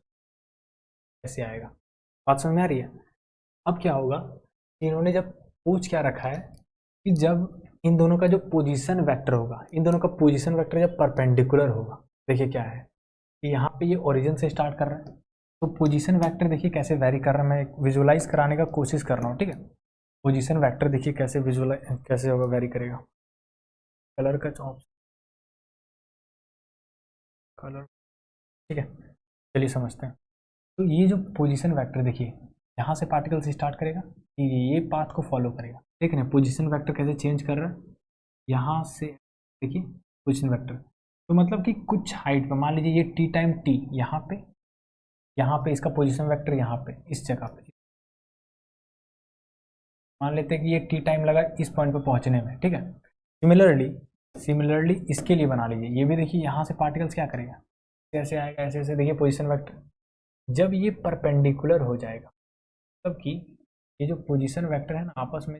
Speaker 1: ऐसे आएगा। बात समझ में आ रही है। अब क्या होगा, इन्होंने जब पूछ क्या रखा है कि जब इन दोनों का जो पोजीशन वेक्टर होगा, इन दोनों का पोजीशन वेक्टर जब परपेंडिकुलर होगा, देखिए क्या है कि यहाँ पे ये ओरिजिन से स्टार्ट कर रहा है, तो पोजीशन वेक्टर देखिए कैसे वेरी कर रहा है, मैं विजुलाइज कराने का कोशिश कर रहा हूँ, ठीक है। पोजीशन वेक्टर देखिए कैसे कैसे होगा, वेरी करेगा। कलर का ऑप्शन, कलर, ठीक है। चलिए समझते हैं। तो ये जो पोजीशन वेक्टर देखिए यहाँ से पार्टिकल से स्टार्ट करेगा, ये पाथ को फॉलो करेगा, ठीक है ना। पोजीशन वेक्टर कैसे चेंज कर रहा है, यहाँ से देखिए पोजीशन वेक्टर, तो मतलब कि कुछ हाइट पे, मान लीजिए ये टी टाइम टी, यहाँ पे इसका पोजीशन वेक्टर यहाँ पे इस जगह पे, मान लेते हैं कि ये टी टाइम लगा इस पॉइंट पे पहुंचने में, ठीक है। सिमिलरली इसके लिए बना लीजिए, ये भी देखिए यहाँ से पार्टिकल्स क्या करेगा, ऐसे आएगा, ऐसे ऐसे, देखिए पोजीशन वेक्टर जब ये परपेंडिकुलर हो जाएगा, तब कि ये जो पोजीशन वेक्टर है ना आपस में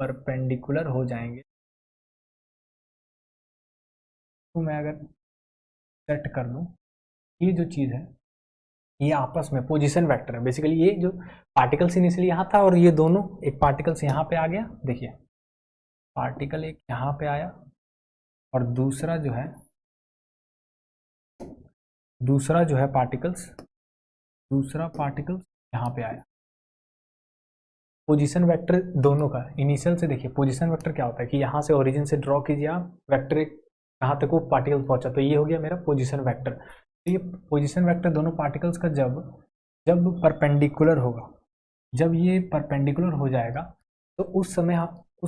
Speaker 1: परपेंडिकुलर हो जाएंगे, तो मैं अगर सेट कर दूं, ये जो चीज़ है ये आपस में पोजीशन वेक्टर है, बेसिकली ये जो पार्टिकल्स इनिशियली यहाँ था और ये दोनों, एक पार्टिकल्स यहाँ पे आ गया, देखिए पार्टिकल एक यहाँ पे आया और दूसरा जो है पार्टिकल्स, दूसरा पार्टिकल यहाँ पे आया। पोजीशन वेक्टर दोनों का इनिशियल से देखिए, पोजीशन वेक्टर क्या होता है कि यहाँ से ओरिजिन से ड्रॉ कीजिए आप वेक्टर, कहाँ तक वो पार्टिकल पहुंचा, तो ये हो गया मेरा पोजीशन वेक्टर। तो ये पोजीशन वेक्टर दोनों पार्टिकल्स का जब परपेंडिकुलर होगा, जब ये परपेंडिकुलर हो जाएगा, तो उस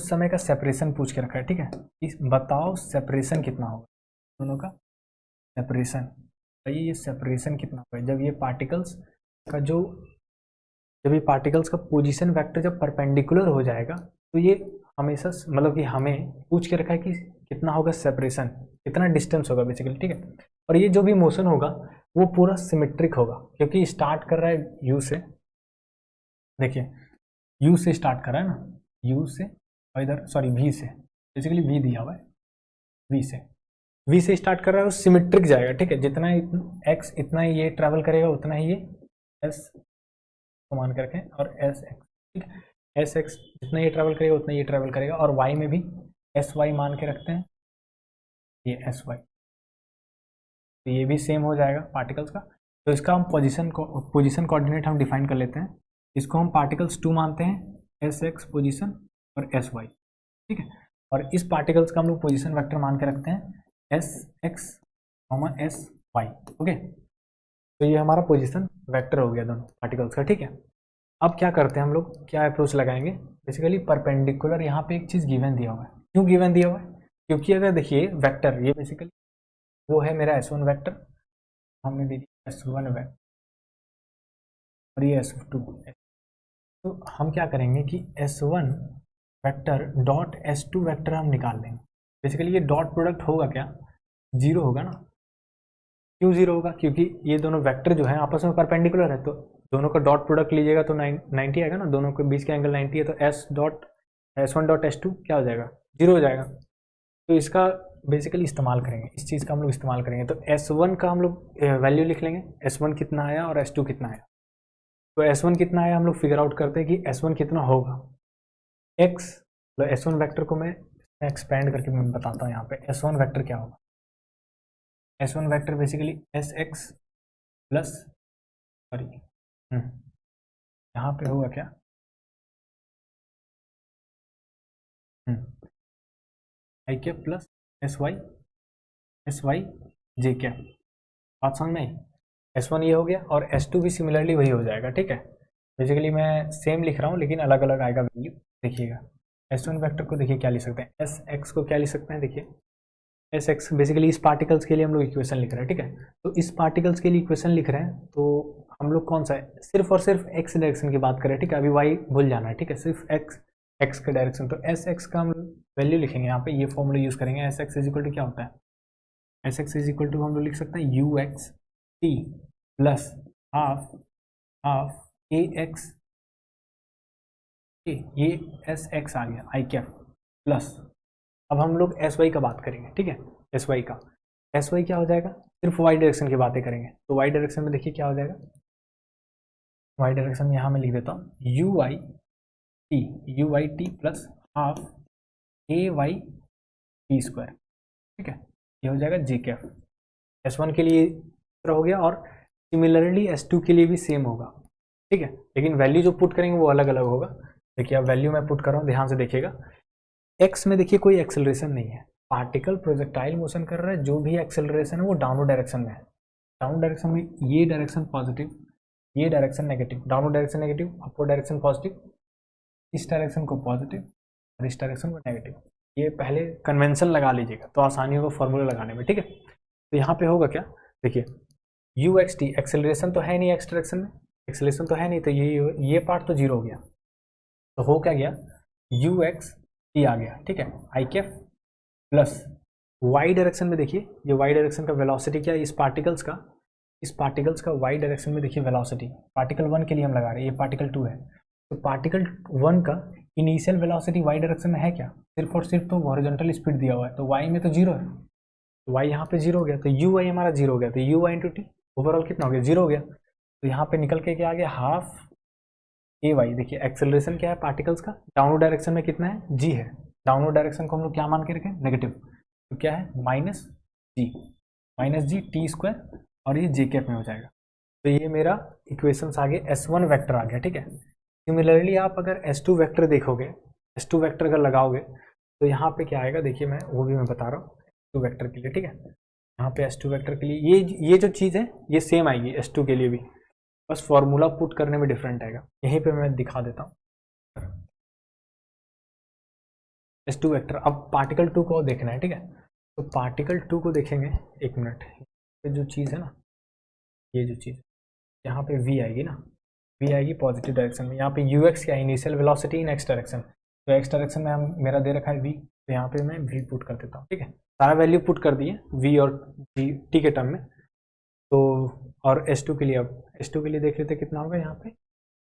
Speaker 1: समय का सेपरेशन पूछ के रखा है, ठीक है। बताओ सेपरेशन कितना होगा दोनों का, सेपरेशन, ये सेपरेशन कितना होगा जब ये पार्टिकल्स का जब ये पार्टिकल्स का पोजीशन वेक्टर जब परपेंडिकुलर हो जाएगा, तो ये हमेशा मतलब कि हमें पूछ के रखा है कि कितना होगा सेपरेशन, कितना डिस्टेंस होगा बेसिकली, ठीक है। और ये जो भी मोशन होगा वो पूरा सिमेट्रिक होगा, क्योंकि स्टार्ट कर रहा है यू से, देखिए यू से स्टार्ट कर रहा है ना, यू से, और इधर सॉरी वी से, बेसिकली वी दिया हुआ है, वी से स्टार्ट कर रहा है और सिमेट्रिक जाएगा, ठीक है। जितना एक्स इतना ही ये ट्रैवल करेगा, उतना ही ये एस को मान करके, और एस एक्स, ठीक है, एस एक्स जितना ये ट्रैवल करेगा उतना ये ट्रैवल करेगा, और वाई में भी एस वाई मान के रखते हैं, ये एस वाई, तो ये भी सेम हो जाएगा पार्टिकल्स का। तो इसका हम पोजीशन कोऑर्डिनेट हम डिफाइन कर लेते हैं, इसको हम पार्टिकल्स 2 मानते हैं, एस एक्स पोजिशन और एस वाई, ठीक है। और इस पार्टिकल्स का हम लोग पोजिशन वेक्टर मान के रखते हैं s x s y, okay. तो ये हमारा पोजीशन वेक्टर हो गया दोनों पार्टिकल्स का, ठीक है। अब क्या करते हैं हम लोग, क्या अप्रोच लगाएंगे, बेसिकली परपेंडिकुलर यहाँ पे एक चीज़ गिवन दिया हुआ है, क्यों गिवन दिया हुआ है, क्योंकि अगर देखिए वेक्टर ये बेसिकली वो है मेरा S1 वेक्टर, हमने दे दिया S1 वेक्टर और ये S2, तो हम क्या करेंगे कि S1 vector dot S2 vector हम निकाल लेंगे। बेसिकली ये डॉट प्रोडक्ट होगा क्या, जीरो होगा ना, क्यों जीरो होगा, क्योंकि ये दोनों वेक्टर जो है आपस में परपेंडिकुलर है, तो दोनों का डॉट प्रोडक्ट लीजिएगा तो 90 आएगा ना, दोनों के बीच का एंगल 90 है, तो S1 डॉट S2 क्या हो जाएगा, जीरो हो जाएगा। तो इसका बेसिकली इस्तेमाल करेंगे, इस चीज़ का हम लोग इस्तेमाल करेंगे, तो S1 का हम लोग वैल्यू लिख लेंगे, S1 कितना आया और S2 कितना आया। तो S1 कितना आया हम लोग फिगर आउट करते हैं कि S1 कितना होगा, x, तो S1 वेक्टर को मैं एक्सपेंड करके मैं बताता हूँ यहाँ पे S1 वेक्टर क्या होगा। S1 vector basically S x plus, sorry यहाँ पे होगा क्या, आई कैप प्लस एस वाई जे कैप, बात समझ में आई। S1 ये हो गया और S2 भी सिमिलरली वही हो जाएगा, ठीक है। बेसिकली मैं सेम लिख रहा हूँ लेकिन अलग अलग आएगा वैल्यू, देखिएगा। S1 वेक्टर को देखिए क्या लिख सकते हैं, एस एक्स को क्या लिख सकते हैं, देखिए एस एक्स बेसिकली इस पार्टिकल्स के लिए हम लोग इक्वेशन लिख रहे हैं, ठीक है। तो इस पार्टिकल्स के लिए इक्वेशन लिख रहे हैं तो हम लोग कौन सा है, सिर्फ और सिर्फ एक्स डायरेक्शन की बात करें, ठीक है। अभी वाई भूल जाना है, ठीक है, सिर्फ एक्स का डायरेक्शन। तो एस एक्स का हम वैल्यू लिखेंगे यहाँ पे, ये फॉर्मूला यूज करेंगे। S x is equal to क्या होता है, s x is equal to हम लोग लिख सकते हैं u x t plus half a x, ये एस एक्स आ गया आई कैप प्लस, अब हम लोग एस वाई का बात करेंगे, ठीक है। एस वाई का, एस वाई क्या हो जाएगा, सिर्फ वाई डायरेक्शन की बातें करेंगे। तो वाई डायरेक्शन में देखिए क्या हो जाएगा, वाई डायरेक्शन में यहाँ मैं लिख देता हूँ u i t plus half a y t square, ठीक है। ये हो जाएगा जे कैफ। एस वन के लिए हो गया और सिमिलरली एस टू के लिए भी सेम होगा, ठीक है। लेकिन वैल्यू जो पुट करेंगे वो अलग अलग होगा। देखिए अब वैल्यू मैं पुट कर रहा हूँ, ध्यान से देखिएगा। एक्स में देखिए कोई एक्सेलरेशन नहीं है, पार्टिकल प्रोजेक्टाइल मोशन कर रहा है, जो भी एक्सेलरेशन है वो डाउनवर्ड डायरेक्शन में है। डाउनवर्ड डायरेक्शन में ये डायरेक्शन पॉजिटिव, ये direction negative, downward direction negative, upward direction positive, इस डायरेक्शन को पॉजिटिव और इस डायरेक्शन को नेगेटिव। ये पहले कन्वेंशन लगा लीजिएगा तो आसानी होगा फॉर्मूला लगाने में, ठीक है। तो यहाँ पे होगा क्या, देखिए यू एक्स टी, एक्सेलरेशन तो है नहीं एक्स डायरेक्शन में, एक्सेलरेशन तो है नहीं, तो ये पार्ट तो जीरो हो गया। तो हो क्या गया, यू एक्स टी आ गया, ठीक है, आई कैफ प्लस वाई डायरेक्शन में देखिए, ये वाई डायरेक्शन का वेलोसिटी क्या है इस पार्टिकल्स का वाई डायरेक्शन में देखिए वेलोसिटी, पार्टिकल 1 के लिए हम लगा रहे हैं, ये पार्टिकल 2 है। तो पार्टिकल 1 का इनिशियल वेलोसिटी वाई डायरेक्शन में है क्या, सिर्फ और सिर्फ तो हॉरिजॉन्टल स्पीड दिया हुआ है, तो वाई में तो जीरो है, तो वाई यहाँ पे जीरो हो गया, तो यू वाई हमारा जीरो हो गया, तो u y into t overall कितना हो गया, जीरो हो गया। तो यहाँ पे निकल के क्या आ गया, हाफ ए वाई। देखिए एक्सेलरेशन क्या है पार्टिकल्स का, डाउनवर्ड डायरेक्शन में कितना है, जी है, डाउनवर्ड डायरेक्शन को हम लोग क्या मान के रखें, नेगेटिव, तो क्या है माइनस जी टी स्क्वायर और ये जे कैप में हो जाएगा। तो ये मेरा इक्वेशंस आ गए, S1 वेक्टर आ गया, ठीक है। सिमिलरली आप अगर S2 वेक्टर देखोगे, S2 वेक्टर अगर लगाओगे तो यहाँ पे क्या आएगा, देखिए मैं वो भी मैं बता रहा हूँ S2 वेक्टर के लिए, ठीक है। यहाँ पे S2 वेक्टर के लिए ये जो चीज़ है ये सेम आएगी S2 के लिए भी, बस फॉर्मूला पुट करने में डिफरेंट आएगा। यहीं पे मैं दिखा देता हूँ S2 वेक्टर। अब पार्टिकल 2 को देखना है, ठीक है। तो पार्टिकल 2 को देखेंगे, एक मिनट, ये जो चीज़ है ना, ये जो चीज़ यहाँ पे v आएगी ना, v आएगी पॉजिटिव डायरेक्शन में। यहाँ पे यू एक्स क्या है, इनिशियल वेलोसिटी इन एक्स डायरेक्शन, तो एक्स डायरेक्शन में हम मेरा दे रखा है v, तो यहाँ पे मैं v पुट कर देता हूँ, ठीक है। सारा वैल्यू पुट कर दिए v और t के टर्म में। तो और S2 के लिए, अब S2 के लिए देख लेते कितना होगा, यहाँ पे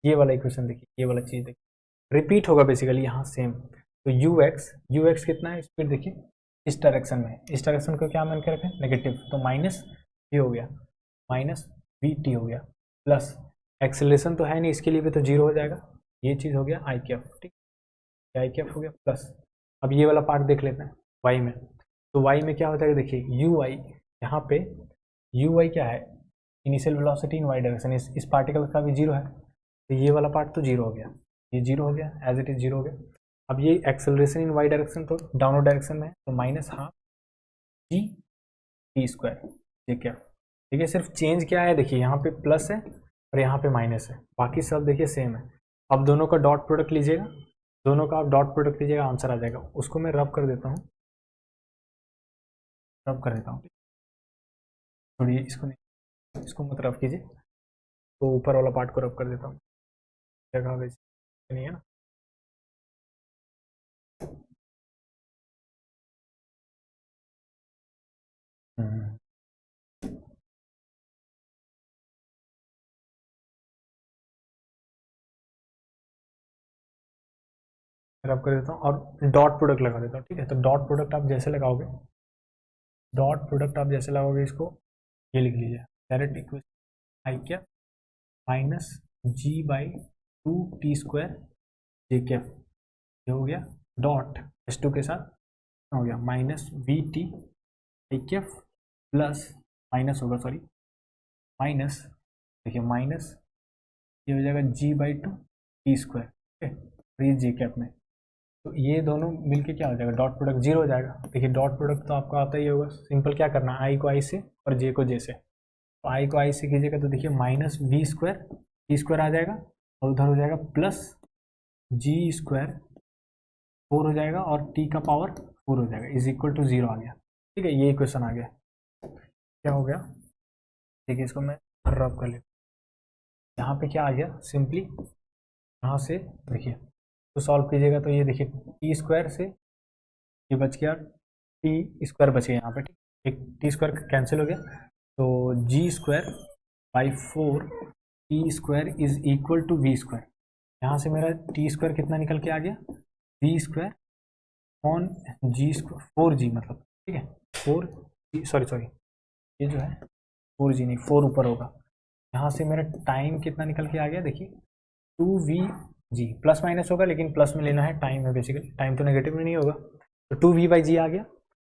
Speaker 1: ये वाला इक्वेशन देखिए, ये वाला चीज़ देखिए, रिपीट होगा बेसिकली यहाँ सेम। तो यू एक्स कितना है, स्पीड देखिए इस डायरेक्शन में, इस डायरेक्शन को क्या मान के रखें, नेगेटिव, तो माइनस ये हो गया, माइनस वी टी हो गया, प्लस एक्सेलरेशन तो है नहीं, इसके लिए भी तो जीरो हो जाएगा, ये चीज़ हो गया आई कैफ, ठीक, आई कैफ हो गया प्लस। अब ये वाला पार्ट देख लेते हैं वाई में, तो वाई में क्या हो जाएगा, देखिए यू आई, यहाँ पे यू आई क्या है, initial velocity in Y direction, इस पार्टिकल का भी जीरो है, तो ये वाला पार्ट तो जीरो हो गया, ये जीरो हो गया, एज इट इज जीरो हो गया। अब ये एक्सेलरेशन इन वाई डायरेक्शन तो डाउनवर्ड डायरेक्शन में है, तो minus half G T square ये क्या, ठीक है। सिर्फ चेंज क्या है, देखिए यहाँ पे प्लस है और यहाँ पे माइनस है, बाकी सब देखिए सेम है। अब दोनों का डॉट प्रोडक्ट लीजिएगा, दोनों का आप डॉट प्रोडक्ट लीजिएगा, आंसर आ जाएगा। उसको मैं रब कर देता हूँ, रब कर देता हूँ, थोड़ी इसको मत रब कीजिए, तो ऊपर वाला पार्ट को रब कर देता हूँ, जगह वैसे नहीं है ना। रब कर देता हूँ और डॉट प्रोडक्ट लगा देता हूँ, ठीक है। तो डॉट प्रोडक्ट आप जैसे लगाओगे, डॉट प्रोडक्ट आप जैसे लगाओगे, इसको ये लिख लीजिए, डायरेक्ट इक्वेशन आई क्या minus G by two T square J cap, ये हो गया डॉट S2 के साथ हो गया minus V T I cap plus minus होगा, सॉरी माइनस, देखिए माइनस ये हो जाएगा G by two T square, ठीक है, और ये जे कैप में, तो ये दोनों मिलके क्या हो जाएगा, डॉट प्रोडक्ट जीरो हो जाएगा। देखिए डॉट प्रोडक्ट तो आपको आता ही होगा, सिंपल क्या करना है, आई को आई से और जे को जे से, तो आई को आई से कीजिएगा तो देखिए minus V square T square आ जाएगा, और उधर हो जाएगा प्लस जी स्क्वायर 4 हो जाएगा, और टी का पावर 4 हो जाएगा, इज इक्वल टू जीरो आ गया। ठीक है, ये इक्वेशन आ गया। क्या हो गया, देखिए इसको मैं रब कर लेता हूँ। यहाँ पे क्या आ गया, सिंपली यहाँ से देखिए तो सॉल्व कीजिएगा तो ये देखिए टी स्क्वायर से ये बच गया, टी स्क्वायर बच गया यहाँ पे, ठीक, एक टी स्क्वायर कैंसिल हो गया, तो G square by 4 T square is equal to V square. यहाँ से मेरा टी स्क्वायर कितना निकल के आ गया, we square on g square 4g मतलब, ठीक है 4, सॉरी ये जो है 4g नहीं 4 ऊपर होगा। यहाँ से मेरा टाइम कितना निकल के आ गया, देखिए 2vg, प्लस माइनस होगा लेकिन प्लस में लेना है, टाइम है बेसिकली, टाइम तो नेगेटिव में नहीं होगा, तो 2v/g आ गया,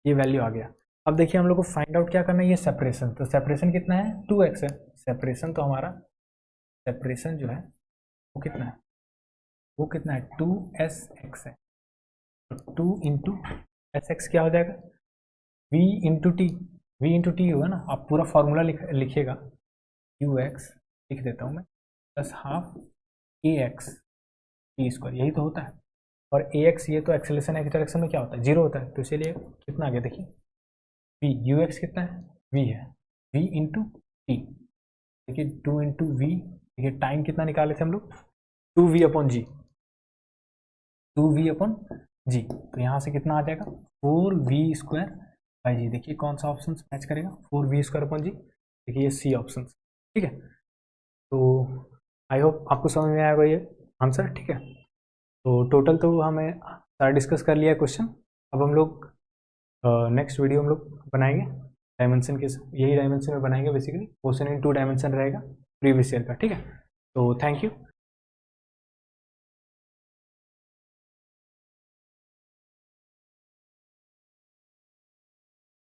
Speaker 1: ये वैल्यू आ गया। अब देखिए हम लोग को फाइंड आउट क्या करना है, ये सेपरेशन, तो सेपरेशन कितना है 2x है, सेपरेशन तो हमारा सेपरेशन जो है वो कितना है, वो कितना है 2sx है, तो 2 इंटू एस क्या हो जाएगा, v into T, v into T होगा ना, आप पूरा फॉर्मूला लिखिएगा, ux लिख देता हूँ मैं, plus half ax T square, यही तो होता है, और ax ये तो एक्सेलेरेशन एक्स डायरेक्शन में क्या होता है, जीरो होता है, तो इसीलिए कितना आ गया देखिए v, ux कितना है v है, v इंटू टी, देखिए 2 इंटू वी, देखिए टाइम कितना निकाले थे हम लोग 2v अपॉन जी, 2v अपॉन जी, तो यहाँ से कितना आ जाएगा 4v स्क्वायर बाई जी, देखिए कौन सा ऑप्शन मैच करेगा 4v स्क्वायर अपॉन जी, देखिए ये सी ऑप्शन, ठीक है। तो आई होप आपको समझ में आएगा ये आंसर, ठीक है। तो टोटल तो हमें सारा डिस्कस कर लिया है क्वेश्चन, अब हम लोग नेक्स्ट वीडियो हम लोग बनाएंगे डायमेंशन के, यही डायमेंशन में बनाएंगे बेसिकली, क्वेश्चन इन 2 डायमेंशन रहेगा प्रीवियस ईयर का, ठीक है। तो थैंक यू।